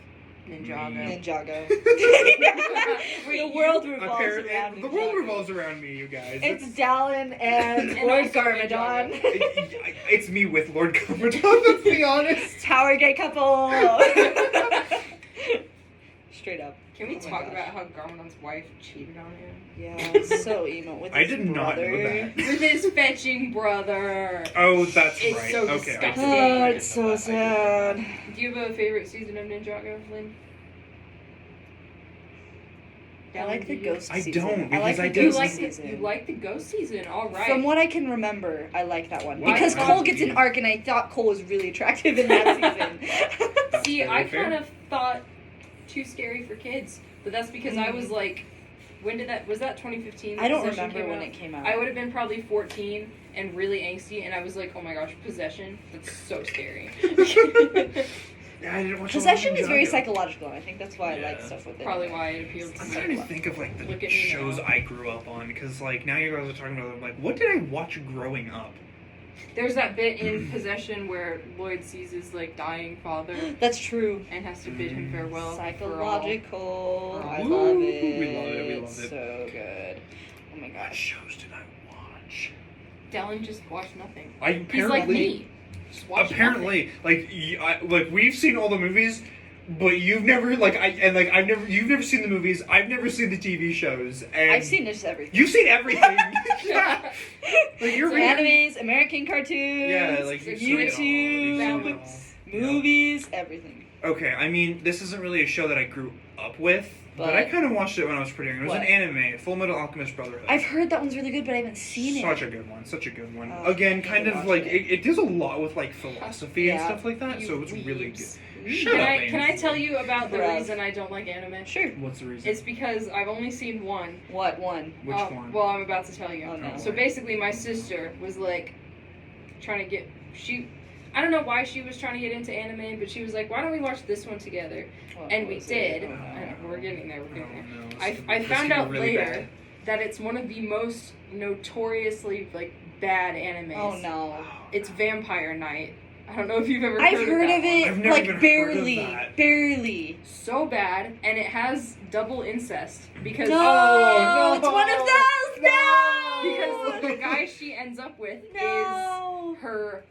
Ninjago. Ninjago. Wait, The world revolves Apparently, around the world Ninjago. revolves around me, you guys. It's Dallen and And Lord also Garmadon. It's me with Lord Garmadon. Let's be honest. Power gay couple. Straight up. Can we Oh my talk gosh. about how Garmadon's wife cheated on him? Yeah, so emo with I his did not know brother. that. With his fetching brother. Oh, that's It's right. so Okay. I did disgusting. not Oh, know it's so that. I did not know sad. Do you have a favorite season of Ninjago, Lynn? I like the ghost I season. don't, I like because the I ghost didn't- You like season. you like the ghost season, all right. From what I can remember, I like that one. Why? Because Why? Cole gets an arc, and I thought Cole was really attractive in that season. That's See, very I fair. kind of thought too scary for kids, but that's because I was like, when did that? Was that 2015? I don't Possession remember came when out? it came out. I would have been probably 14 and really angsty, and I was like, oh my gosh, Possession? That's so scary. Yeah, I didn't watch Possession is very Ninjago. psychological. I think that's why I like Yeah. stuff with it. Probably why it appealed to I'm me. trying to think of like Look the at me shows now. I grew up on because like now you guys are talking about them. Like, what did I watch growing up? There's that bit in Possession where Lloyd sees his like dying father That's true. and has to bid him farewell. Psychological. For all. I Ooh, love we it. love it, we love it. So good. Oh my What gosh. shows did I watch? Dallen just watched nothing. I He's like apparently me. Just watch apparently like like we've seen all the movies, but you've never like you've never seen the movies. I've never seen the TV shows. And I've seen just everything. You've seen everything. Yeah. Like you're Animes, American cartoons, Yeah, like you've seen it all. You've seen it all. YouTube, Yeah. movies, everything. Okay, I mean, this isn't really a show that I grew up with, but I But- kind of watched it when I was pretty young. It was an What? anime, Full Metal Alchemist Brotherhood. I've heard that one's really good, but I haven't seen it. Such a good one, such a good one. Oh, Again, I need kind to of watch like, it. it does a lot with like philosophy and Yeah. stuff like that, You so it's really good. weebs. Shut Can up, I Ainsley. tell you about the Bruv. reason I don't like anime? Sure. What's the reason? It's because I've only seen one. What one? Which one? Well, I'm about to tell you. Oh, no. So basically, my sister was like trying to get I don't know why she was trying to get into anime, but she was like, "Why don't we watch this one together?" What And we was did. it? Oh, I know, we're getting there. We're getting there. no. I This found could be out really later bad. that it's one of the most notoriously like bad animes. Oh no. It's Vampire Night. I don't know if you've ever I've heard heard of of that it, I've never even like heard barely, of that. barely. one. So bad, and it has double incest because No, no. it's one of those. No, because the guy she ends up with no. is her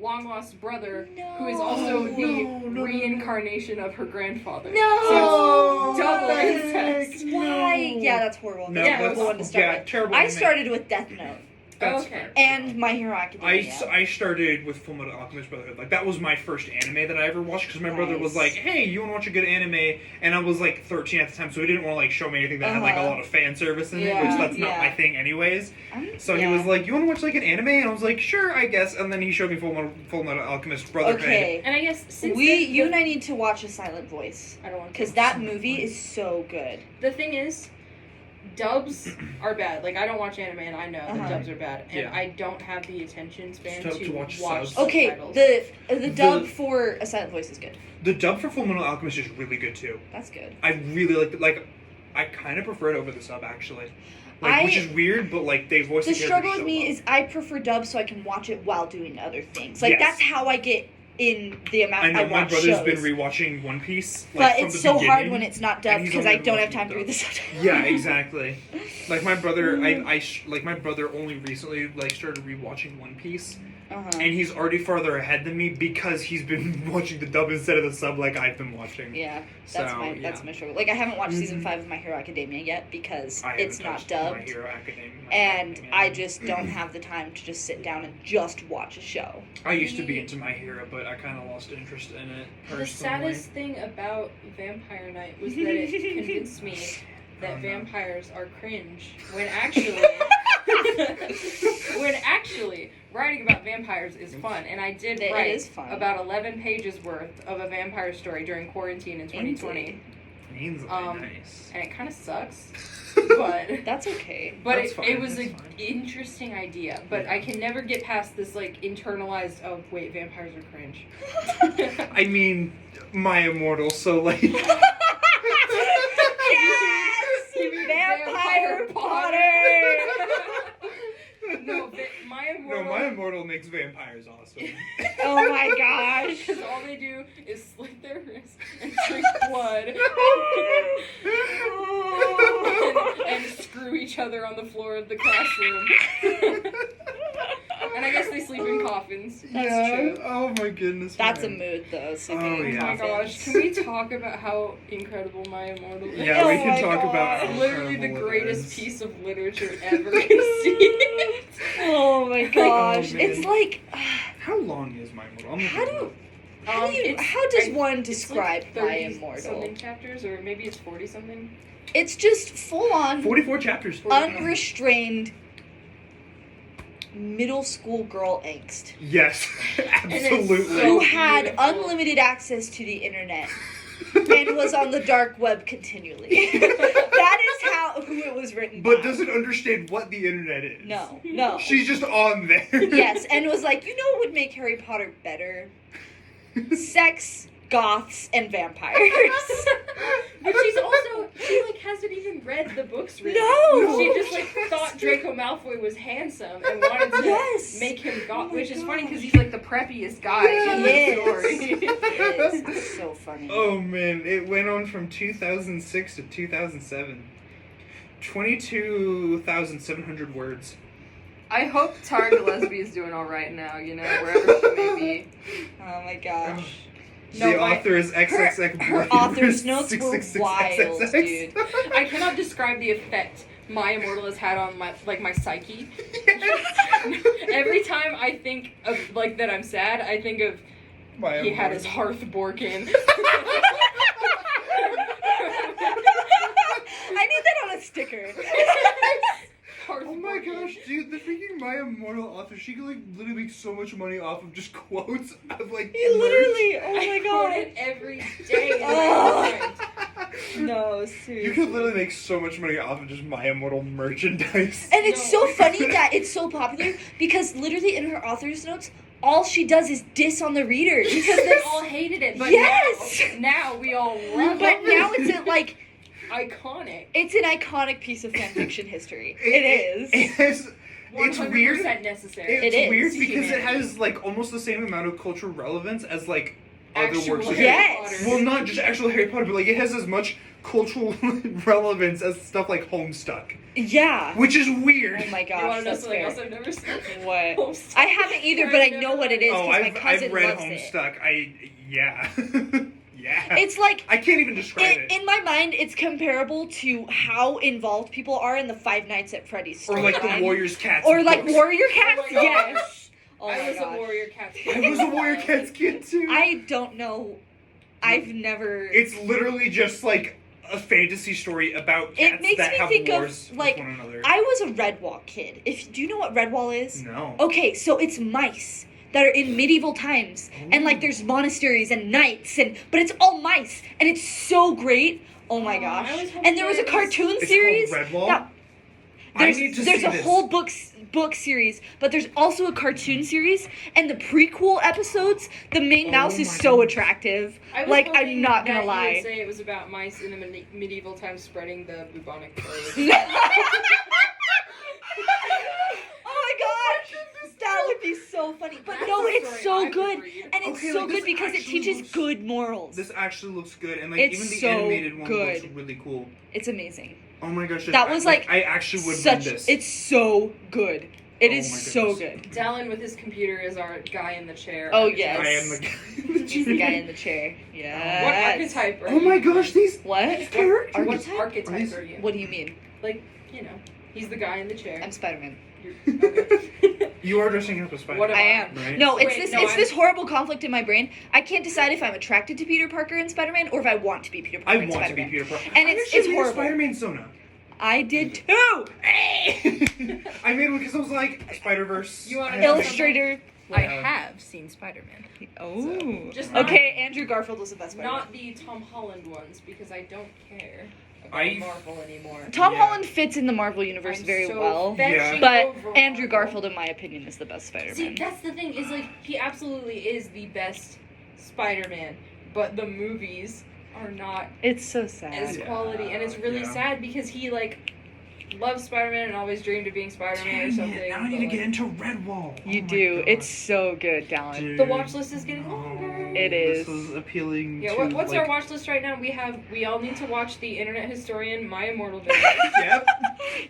long lost brother, No. who is also the No. reincarnation of her grandfather. No. So it's double what the incest. heck? Why? No. Yeah, that's horrible. No, That's a Yeah, horrible that's- one to start yeah, with. terrible I anime. started with Death Note. That's Okay. fair. And My Hero Academia. I started with Full Metal Alchemist Brotherhood. Like, that was my first anime that I ever watched, because my brother was like, Nice. hey, you want to watch a good anime? And I was like 13 at the time, so he didn't want to like show me anything that had like a lot of fan service in it, Yeah, which that's not yeah. my thing anyways. So Yeah. he was like, you want to watch like an anime? And I was like, sure, I guess. And then he showed me Full Metal Alchemist Brotherhood. Okay. And I guess since You and I need to watch A Silent Voice. I don't want to. Because that movie is so good. The thing is, dubs are bad. Like, I don't watch anime, and I know Uh-huh. that dubs are bad, and Yeah. I don't have the attention span To to watch watch subs. Okay, subtitles. the dub for A Silent Voice is good. The dub for Full Metal Alchemist is really good too. That's good. I really like it. Like, I kind of prefer it over the sub actually. Like, which is weird, but like they voice The the struggle with so me well. is I prefer dub so I can watch it while doing other things. Like, Yes. that's how I get in the amount I know watch my brother's shows. been rewatching One Piece. But Like, from it's the so hard beginning. when it's not and dubbed he's because only I don't have watching time to the read the dub. subtitles. Yeah, exactly. Like my brother, like my brother only recently like started rewatching One Piece, Uh-huh. and he's already farther ahead than me because he's been watching the dub instead of the sub like I've been watching. Yeah, So, that's my struggle. Like, I haven't watched season 5 of My Hero Academia yet because I it's haven't not touched dubbed. My Hero Academia. And I just don't have the time to just sit down and just watch a show. I used to be into My Hero, but I kind of lost interest in it personally. The saddest thing about Vampire Night was that it convinced me that vampires are cringe when actually writing about vampires is fun, and I did It write is fun. about 11 pages worth of a vampire story during quarantine in 2020. Ainsley, Um, nice. And it kind of sucks, but That's okay. That's it fine, was that's an fine. interesting idea. But I can never get past this like internalized of wait, vampires are cringe. I mean, my immortal. So like. Yes! You mean Vampire Vampire Potter! No, my No, immortal. my immortal makes vampires awesome. Oh my gosh. Because all they do is slit their wrists and drink blood and screw each other on the floor of the classroom. And I guess they sleep in coffins. That's true. Oh my goodness. That's a man. mood, though. Sleeping Oh, in yeah. Oh my coffins. gosh, can we talk about how incredible my immortal is? Yeah, we Oh can my talk God. about how Literally the incredible it greatest is. piece of literature ever conceived. Oh my gosh. man. It's like, How long is my immortal? I'm how looking do It's- how does I- one it's describe like my 30 immortal? something chapters, or maybe it's 40 something. It's just full on 44 chapters. unrestrained middle school girl angst. Yes, absolutely. So Who had beautiful. unlimited access to the internet and was on the dark web continually. That is who it was written But by. doesn't understand what the internet is. No. She's just on there. Yes, and was like, you know what would make Harry Potter better? Sex, goths, and vampires. But she's also, she like hasn't even read the books really. No! She just like thought Draco Malfoy was handsome and wanted to Yes. make him Oh my which is funny gosh. because he's like the preppiest guy in the He story. is. It's so funny. Oh man, it went on from 2006 to 2007. 22,700 words. I hope Tara Gillespie is doing alright now, you know, wherever she may be. Oh my gosh. No, the my- author is XXX. Her author's notes were 666 wild, XXX. dude. I cannot describe the effect my immortal has had on my psyche. Every time I think of like that I'm sad, I think of My he had his immortal. hearth borkin. I need that on a sticker. Oh my gosh, dude, the freaking My Immortal author, she can like literally make so much money off of just quotes of like Literally, oh I my quote god. it every day. in my Oh. mind. No, You seriously. could literally make so much money off of just My Immortal merchandise. And it's No. so funny that it's so popular because literally in her author's notes, all she does is diss on the reader. Because They they all hated it, but Yes! now we all love But it. now it's like Iconic. it's an iconic piece of fanfiction history. It is. It's weird. 100% necessary. It's It is. weird because it Humanity. has like almost the same amount of cultural relevance as like other Actual works. of Harry Yes. Potter. Well, not just actual Harry Potter, but like it has as much cultural relevance as stuff like Homestuck, Yeah. which is weird. Oh my You want gosh, to know that's something fair. else I've never seen? What? Homestuck. I haven't either, but I know what it is Oh, because my cousin I've read loves it. Homestuck. Yeah. yeah. It's like I can't even describe it. in my mind, it's comparable to how involved people are in the Five Nights at Freddy's Or like the storyline. Warriors Cats. Or like books. Warrior Cats. Oh my gosh. Yes. Oh I my was gosh. a Warrior Cats I kid. was a Warrior Cats kid too. I don't know. I've never. It's literally just like a fantasy story about cats It makes that me have think wars of like with one another. I was a Redwall kid. Do you know what Redwall is? No. Okay, so it's mice that are in medieval times, and like there's monasteries and knights, but it's all mice, and it's so great. Oh my gosh! I was hoping And there was a that it cartoon It's series. called Redwall? that- I need to there's see a this. whole book series, but there's also a cartoon series, and the prequel episodes, the main Oh mouse is my so goodness. attractive. I was Like, I'm hoping not that gonna you lie. would say it was about mice in the medieval times spreading the bubonic plague. Oh my gosh! That would be so funny. But That's no, a it's story so I would good. read. And it's Okay, so like, good this because it actually teaches looks- good morals. This actually looks good, and like It's even the so animated one looks good. really cool. It's amazing. Oh my gosh! That was like I actually would Such read this. it's so good. It Oh is my so goodness. good. Dallen with his computer is our guy in the chair. Oh, archetype. yes. I am the guy. He's the guy in the chair. What Yeah. archetype are Oh my you? gosh! These What? characters. What Archetype? archetype Are these- are you? What do you mean? Like, you know, he's the guy in the chair. I'm Spider-Man. Okay. You are dressing up as Spider. What I am. Right? No, it's Wait, this no, it's I'm- this horrible conflict in my brain. I can't decide if I'm attracted to Peter Parker and Spider-Man or if I want to be Peter I Parker and want to be Spider-Man. Peter Parker. And I it's actually made a horrible. Spider-Man Sona. I did too. I made one because I was like Spider-Verse. You wanna I- know Illustrator. I Yeah. have seen Spider-Man. Oh. Just Okay, Andrew Garfield was the best Spider-Man. Not the Tom Holland ones, because I don't care about I- Marvel anymore. Tom Yeah. Holland fits in the Marvel universe I'm very so well. fetching But over Andrew Marvel. Garfield, in my opinion, is the best See, Spider-Man. that's the thing, is like, he absolutely is the best Spider-Man, but the movies are not It's so sad. as Yeah, quality, and it's really yeah. sad because he, like, loves Spider-Man and always dreamed of being Spider-Man or Dang something. it, now I but, need to like, get into Redwall. You Oh my do. gosh. It's so good, Dallen. Dude. The watch list is getting longer. It is. This is appealing Yeah, to what's like, our watch list right now? We all need to watch the Internet Historian My Immortal Video, Yep.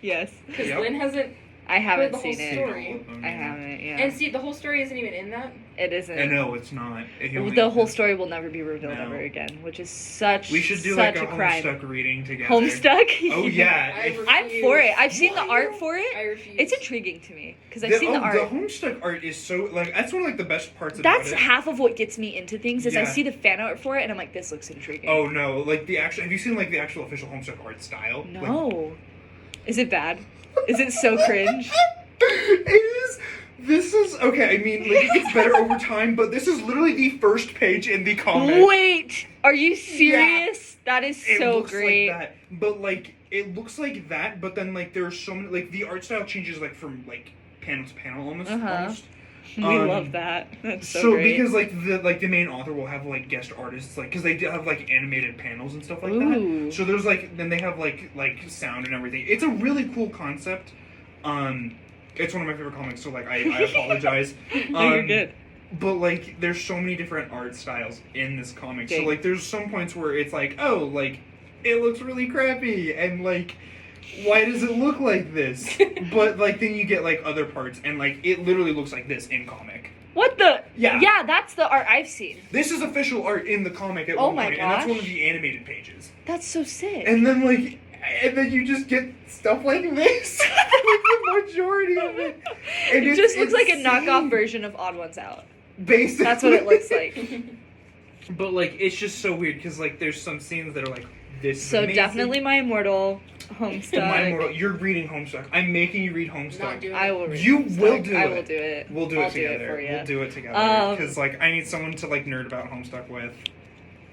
Yes. because Yep. Lynn hasn't. I haven't the whole seen it. story. I haven't, yeah. And see, the whole story isn't even in that. It isn't. I know it's not. The whole story will never be revealed No. ever again, which is such We should do such like a crime. Homestuck reading together. Homestuck? Oh yeah. I If- I'm for it. I've seen the Why? art for I it. refuse. It's intriguing to me because I've seen the art. The Homestuck art is so like that's one of like the best parts about That's it. half of what gets me into things is I Yeah. see the fan art for it and I'm like, this looks intriguing. Oh no! Like the actual. Have you seen like the actual official Homestuck art style? Like, No. Is it bad? Is it so cringe? it is. This is okay. I mean, like, it gets better over time, but this is literally the first page in the comic. Wait, are you serious? That is It so looks great. like that, but like it looks like that, but then like there's so many like the art style changes like from like panel to panel almost. Uh-huh. almost. We Um, love that. That's so, great. because like the main author will have like guest artists like because they do have like animated panels and stuff like Ooh. that. So there's like then they have like sound and everything. It's a really cool concept. It's one of my favorite comics, so like I apologize. No, you're good. But like there's so many different art styles in this comic. So Okay. like there's some points where it's like, oh, like it looks really crappy and like why does it look like this? But like then you get like other parts and like it literally looks like this in comic. What the? Yeah. Yeah, that's the art I've seen. This is official art in the comic at Oh one my point, and that's gosh. one of the animated pages. That's so sick. And then you just get stuff like this, like the majority of it. And it it's just looks like a insane. knockoff version of Odd Ones Out. Basically, That's what it looks like. But like, it's just so weird because like, there's some scenes that are like this. is So amazing. definitely My Immortal, Homestuck. My Immortal. You're reading Homestuck. I'm making you read Not Homestuck. doing I will read You Homestuck. will do I it. will do it. We'll do it I'll together. Do it for you. We'll do it together because like I need someone to like nerd about Homestuck with.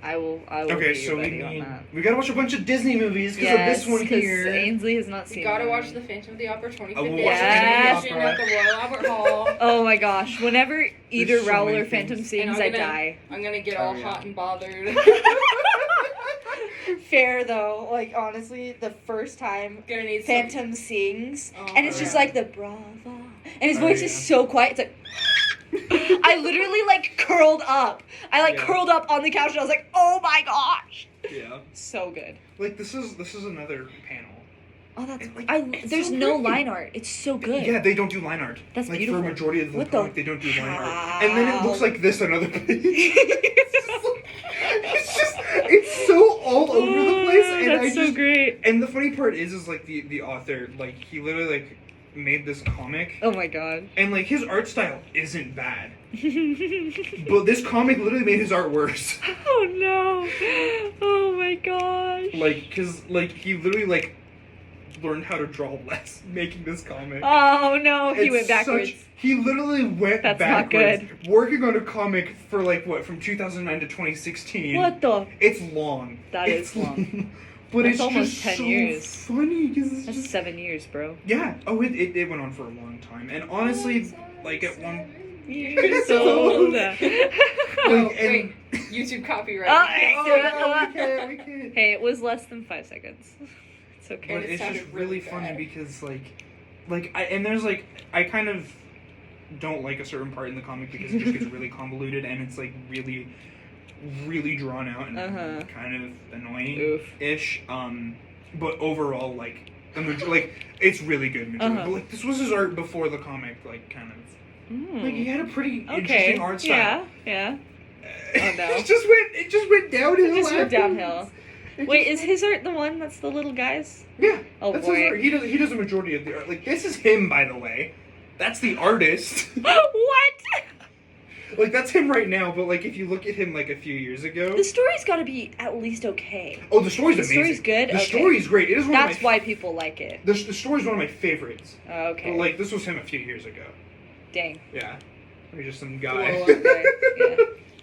I will Okay, be so we ready on need that. we gotta watch a bunch of Disney movies because Yes, of this one 'cause here. Ainsley has not We seen gotta them. watch The Phantom of the Opera 25th I will edition watch The Phantom of the at the Royal Albert Hall. Oh my gosh! Whenever either so Raoul many or Phantom things. sings, And I I'm gonna- die. I'm gonna get Oh, all yeah. hot and bothered. Fair though, like honestly, the first time Gonna need Phantom sings, Oh, and it's yeah. just like the brava, and his Oh, voice yeah. is so quiet. It's like I literally like curled up. I like Yeah. curled up on the couch, and I was like, oh my gosh, Yeah. so good. Like this is another panel. Oh, that's And, like, I. it's There's so no pretty. line art. It's so good. Yeah, they don't do line art. That's like, beautiful. For a majority of the What the comic, they don't do line art. And then it looks like this on other pages. It's so all over the place. And That's I so just, great. And the funny part is like the author, like he literally like made this comic. Oh my god. And like his art style isn't bad. But this comic literally made his art worse. Oh no. Oh my gosh. Like, cause like he literally like learned how to draw less making this comic. Oh no, he It's went backwards. He literally went That's not backwards. Working on a comic for like what, from 2009 to 2016. What the? It's long. That It's is long. But That's it's almost just 10 so years. funny because it's That's just 7 years, bro. yeah. Oh, it went on for a long time, and honestly, like at one. You're so old. Oh, Like, and- wait. YouTube copyright. Oh, we can't. Hey, it was less than 5 seconds. It's okay. But it it's just sounded really really funny bad. because there's like I kind of don't like a certain part in the comic because it just gets really convoluted and it's like really drawn out and kind of annoying-ish. But overall, like it's really good material. But like this was his art before the comic, like kind of like he had a pretty interesting art style. Yeah. Oh no. It just went downhill. It just went afterwards. downhill. It Wait, just- is his art the one that's the little guys? Yeah. Oh That's boy. his art. He does a majority of the art. Like this is him, by the way. That's the artist. What? Like that's him right now, but like if you look at him like a few years ago. The story's got to be at least okay. Oh, the story's The amazing. story's good? The Okay. story's great. It is one That's of my why people like it. the story's one of my favorites. Okay. But like this was him a few years ago. Dang. Yeah. Maybe just some guy. Whoa, okay. Yeah.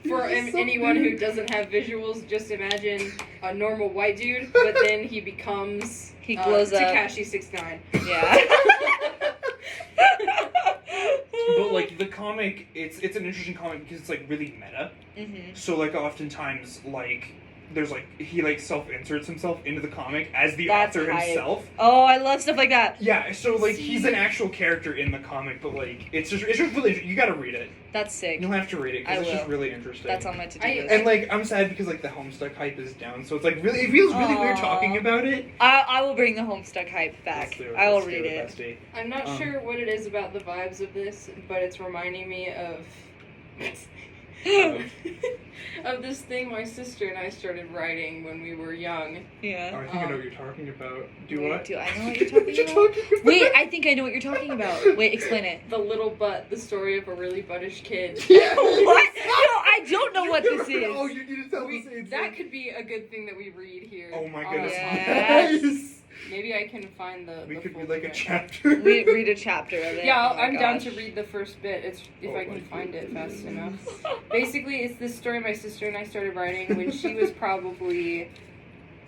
For He's so anyone who weird. doesn't have visuals, just imagine a normal white dude, but then he becomes He glows up. Tekashi 6ix9ine. Yeah. But like the comic, it's an interesting comic because it's like really meta. Mhm. So like oftentimes like there's like he like self-inserts himself into the comic as the That's author hype. himself. Oh, I love stuff like that. Yeah, so like he's an actual character in the comic, but like it's just really you gotta read it. That's sick. You'll have to read it I because it's just will. really interesting. That's on my to-do I- list. And like I'm sad because like the Homestuck hype is down, so it's like really it feels really weird Aw. talking about it. I will bring the Homestuck hype back. Let's do it. I will Let's do read it. bestie. I'm not sure what it is about the vibes of this, but it's reminding me of of this thing my sister and I started writing when we were young. Oh, Yeah. I think I know what you're talking about. Do Wait, what? do I know what you're talking What you're about? talking about? Wait, I think I know what you're talking about. Wait, explain it. The Little Butt, the story of a really buttish kid. Yeah. What? No, I don't know what this is. Oh, you need to tell us. That could be a good thing that we read here. Oh my goodness. Yes. Yes. Maybe I can find the. We the could full read like a thing. chapter. Read a chapter of it. Yeah, Oh my I'm down gosh. to read the first bit. It's if Oh I my can find it goodness. fast enough. Basically, it's this story my sister and I started writing when she was probably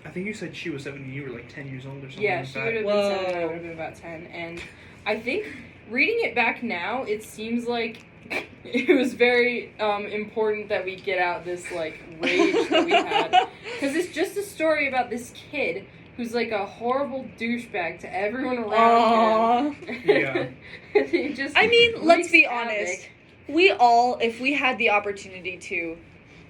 I think you said she was 7 and you were like 10 years old or something. yeah, like she that. would have Whoa. been 7, I would have been about 10, and I think reading it back now, it seems like it was very important that we get out this like rage that we had because it's just a story about this kid who's like a horrible douchebag to everyone around him. Yeah. And he just I mean, let's wreaks be havoc. honest. We all, if we had the opportunity to,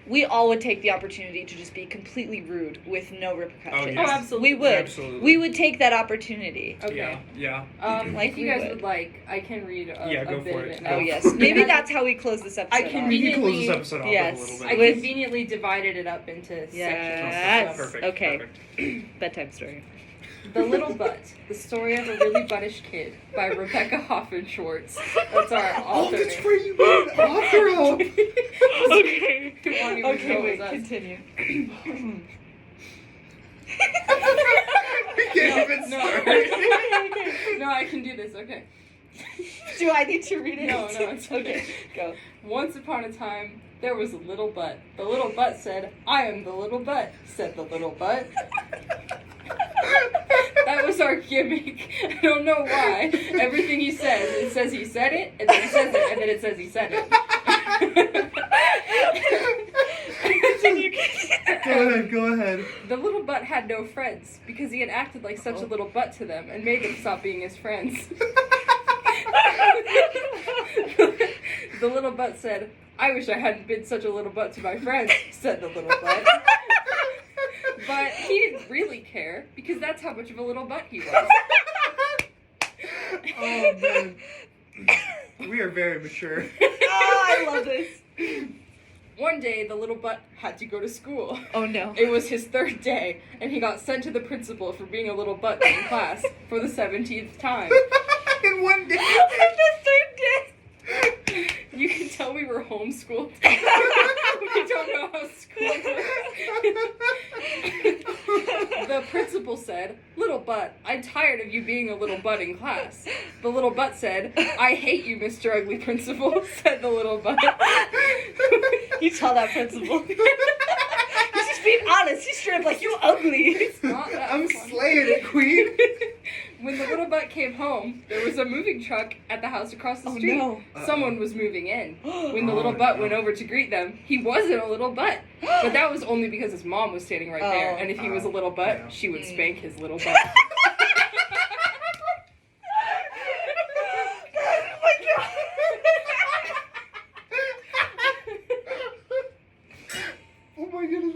we all would take the opportunity to just be completely rude with no repercussions. Oh, Oh, absolutely. We would. Absolutely. We would take that opportunity. Okay. Yeah. Like if you we guys would. would like, I can read a, Yeah, a go bit for of it. it Go. now. Oh yes, maybe that's how we close this episode. I can off. We can close this Conveniently- episode off Yes. with a little I bit. With- conveniently divided it up into sections. Yes. Perfect. Okay. Perfect. Bedtime story. The Little Butt, the story of a really buttish kid by Rebecca Hoffman Schwartz. That's our Oh, author that's name. where you made an author of. Okay. Who won't even Okay, know wait, it's us. continue. We can't even No. start. No, I can do this, okay. Do I need to read it? No, it's Okay, go. Once upon a time, there was a little butt. The little butt said, I am the little butt, said the little butt. That was our gimmick. I don't know why. Everything he says, it says he said it, and then he says it, and then it says he said it. Go ahead. The little butt had no friends because he had acted like such a little butt to them and made them stop being his friends. The little butt said, I wish I hadn't been such a little butt to my friends, said the little butt. But he didn't really care, because that's how much of a little butt he was. Oh, man. We are very mature. Oh, I love this. One day, the little butt had to go to school. Oh, no. It was his 3rd day, and he got sent to the principal for being a little butt in class for the 17th time. In one day. The 3rd day. You can tell we were homeschooled. We don't know how school works. The principal said, "Little butt, I'm tired of you being a little butt in class." The little butt said, "I hate you, Mr. Ugly Principal," said the little butt. You tell that principal. He's just being honest. He's straight up like, you ugly. It's not that I'm funny. slaying it, queen. When the little butt came home, there was a moving truck at the house across the street. Oh, Someone was moving in. When the Oh, little butt no. went over to greet them, he wasn't a little butt. But that was only because his mom was standing right there. Oh. And if he was a little butt, Yeah. she would spank his little butt. Oh, my God. Oh my goodness,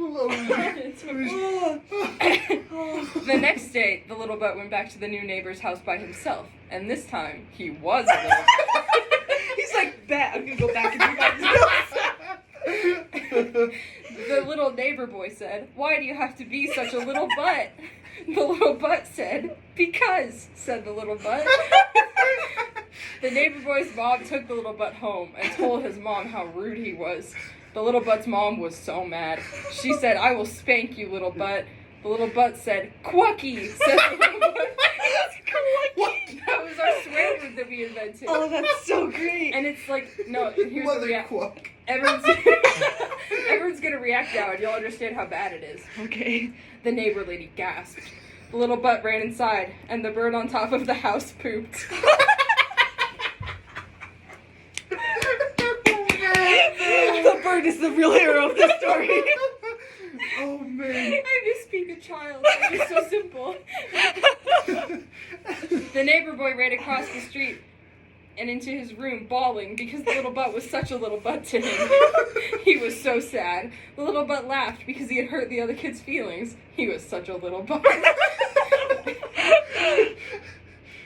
The next day, the little butt went back to the new neighbor's house by himself. And this time, he was a little butt. He's like, bet, I'm gonna go back and do my The little neighbor boy said, "Why do you have to be such a little butt?" The little butt said, "Because," said the little butt. The neighbor boy's mom took the little butt home and told his mom how rude he was. The little butt's mom was so mad. She said, "I will spank you, little butt." The little butt said, "Quucky," said the little butt. That was our swear word that we invented. Oh, that's so great. And it's like, no, here's the Mother reaction. quack. Everyone's gonna react now, and you'll understand how bad it is. Okay. The neighbor lady gasped. The little butt ran inside, and the bird on top of the house pooped. The bird is the real hero of the story. Oh man. I miss being a child. It was so simple. The neighbor boy ran across the street and into his room bawling because the little butt was such a little butt to him. He was so sad. The little butt laughed because he had hurt the other kid's feelings. He was such a little butt.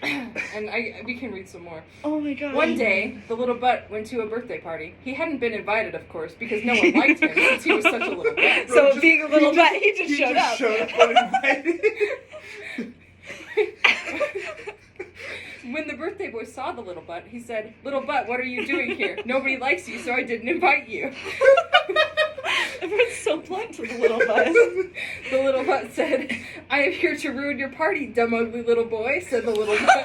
And we can read some more. Oh my God. One day, the little butt went to a birthday party. He hadn't been invited, of course, because no one liked him since he was such a little butt. So being a little butt, he just showed up. uninvited. When the birthday boy saw the little butt, he said, "Little butt, what are you doing here? Nobody likes you, so I didn't invite you." Everyone's so blunt to the little butt. The little butt said, "I am here to ruin your party, dumb ugly little boy," said the little butt.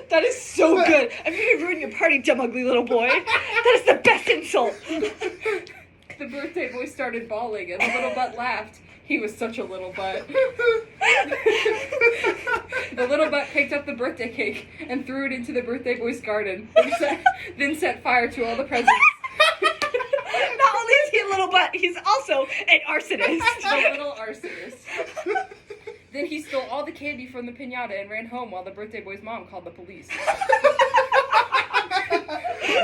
That is so good. I'm here to ruin your party, dumb ugly little boy. That is the best insult. The birthday boy started bawling, and the little butt laughed. He was such a little butt. The little butt picked up the birthday cake and threw it into the birthday boy's garden, then set fire to all the presents. Not only is he a little butt, he's also an arsonist. The little arsonist. Then he stole all the candy from the piñata and ran home while the birthday boy's mom called the police.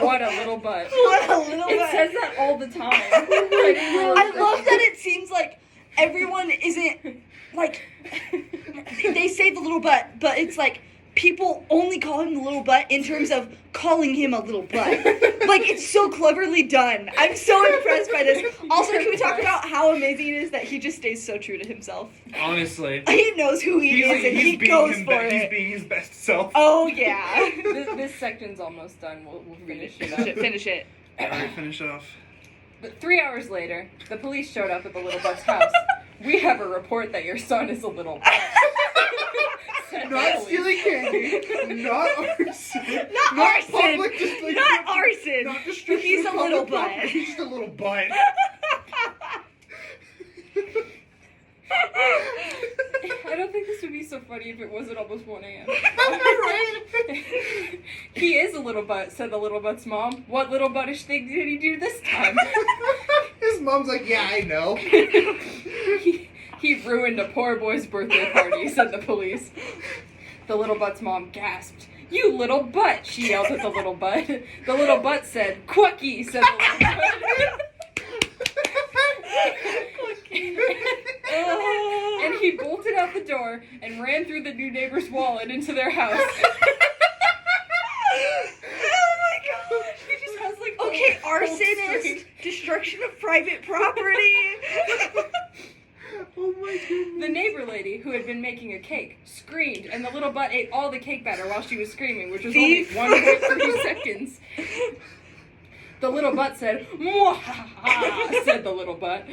What a little butt. What a little It butt. says that all the time. I I love that it seems like everyone isn't, like, they say the little butt, but it's like people only call him the little butt in terms of calling him a little butt. Like, it's so cleverly done. I'm so impressed by this. Also, can we talk about how amazing it is that he just stays so true to himself? Honestly. He knows who he is and he goes for He's it. being his best self. Oh, yeah. This section's almost done. We'll finish it up. Finish it. Alright, finish off. But 3 hours later, the police showed up at the little butt's house. "We have a report that your son is a little butt." Said the Not police. stealing candy. Not arson. Not arson. Public, just like, Not arson. Not destruction He's of a little public butt. property. He's just a little butt. I don't think this would be so funny if it wasn't almost 1 a.m. Right? "He is a little butt," said the little butt's mom. "What little buttish thing did he do this time?" His mom's like, yeah, I know. He ruined a poor boy's birthday party, said the police. The little butt's mom gasped. "You little butt," she yelled at the little butt. The little butt said, "Quucky," said the little butt. And he bolted out the door and ran through the new neighbor's wall and into their house. Oh my gosh. He just has like Okay, full arsonist, strength. destruction of private property. Oh my goodness. The neighbor lady, who had been making a cake, screamed, and the little butt ate all the cake batter while she was screaming, which was Thief. only 1.3 seconds. The little butt said, "Mwahaha," said the little butt.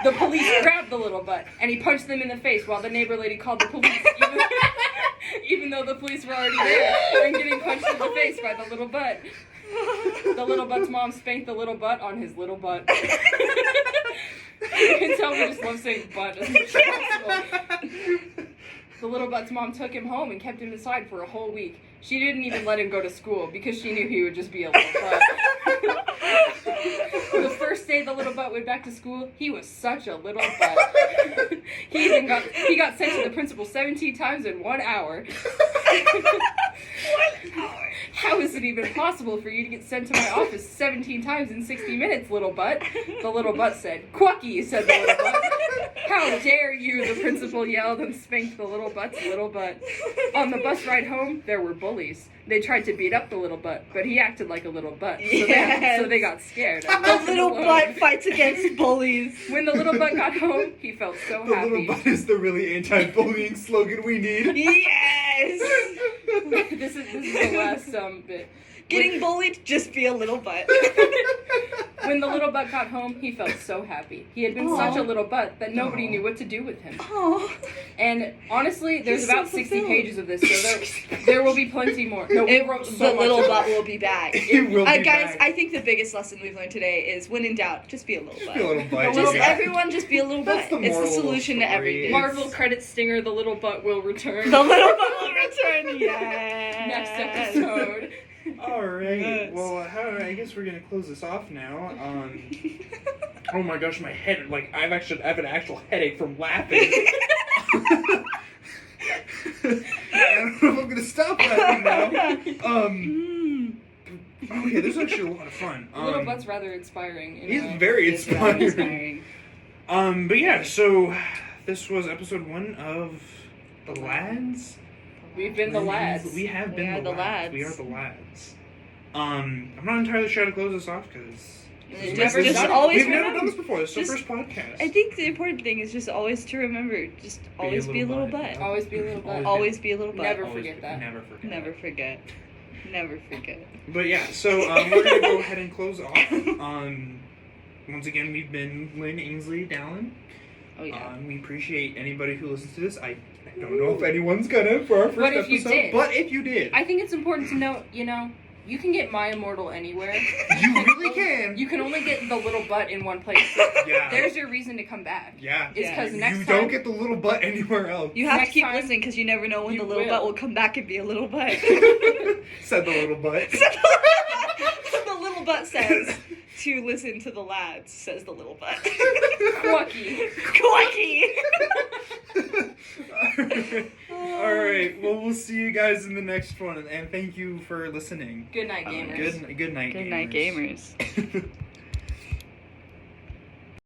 The police grabbed the little butt, and he punched them in the face while the neighbor lady called the police, even though the police were already there and getting punched in the face by the little butt. The little butt's mom spanked the little butt on his little butt. You can tell we just love saying butt as much as possible. The little butt's mom took him home and kept him inside for a whole week. She didn't even let him go to school because she knew he would just be a little butt. The first day the little butt went back to school, he was such a little butt. He got sent to the principal 17 times in 1 hour. 1 hour. How is it even possible for you to get sent to my office 17 times in 60 minutes, little butt? The little butt said. Quacky, said the little butt. How dare you, the principal yelled and spanked the little butt's little butt. On the bus ride home, there were bullies. They tried to beat up the little butt, but he acted like a little butt, so they got scared. The little butt fights against bullies. When the little butt got home, he felt so The happy. little butt is the really anti-bullying slogan we need. Yes! This is the last bit. Getting bullied, just be a little butt. When the little butt got home, he felt so happy. He had been such a little butt that nobody knew what to do with him. Oh. And honestly, there's He's about so 60 fulfilled. pages of this, so there will be plenty more. No, we wrote so The much little of butt it. will be back. It will be Guys, back. I think the biggest lesson we've learned today is when in doubt, just be a little Just butt. be a little butt. Just Yeah. everyone, just be a little That's butt. the It's the moral of the solution to story. everything. Marvel credit stinger, the little butt will return. The little butt will return. Yes. Next episode. All right. Yes. Well, I guess we're gonna close this off now. Oh my gosh, my head! Like I have an actual headache from laughing. I don't know if I'm gonna stop laughing now. Okay, this is actually a lot of fun. The little butt's rather inspiring. in a He's way. very It's very inspiring. inspiring. But yeah, so this was episode 1 of The Lads. We've been the lads. We have We been are the the lads. lads. We are the lads. I'm not entirely sure how to close this off because Just always we've never remember- done this before. This is our just- first podcast. I think the important thing is just always to remember, just always be a little butt. Always be a little butt. Always be a little butt. Never Always forget that. Never forget. Never forget. Never forget. But yeah, so we're gonna go ahead and close off. Once again, we've been Lynn, Ainsley, Dallen. Oh yeah. We appreciate anybody who listens to this. I don't know if anyone's gonna for our first But if you episode, did. but if you did, I think it's important to note, you can get My Immortal anywhere. you really can. You can only get the little butt in one place. Yeah. There's your reason to come back. Yeah. It's because next you time don't get the little butt anywhere else. You have Next to keep time, listening because you never know when you the little will. butt will come back and be a little butt. Said the little butt. The little butt says to listen to the lads, says the little butt. Quacky. Quacky! All right. Well, we'll see you guys in the next one, and thank you for listening. Good night, gamers. Good night, Good night, gamers. gamers.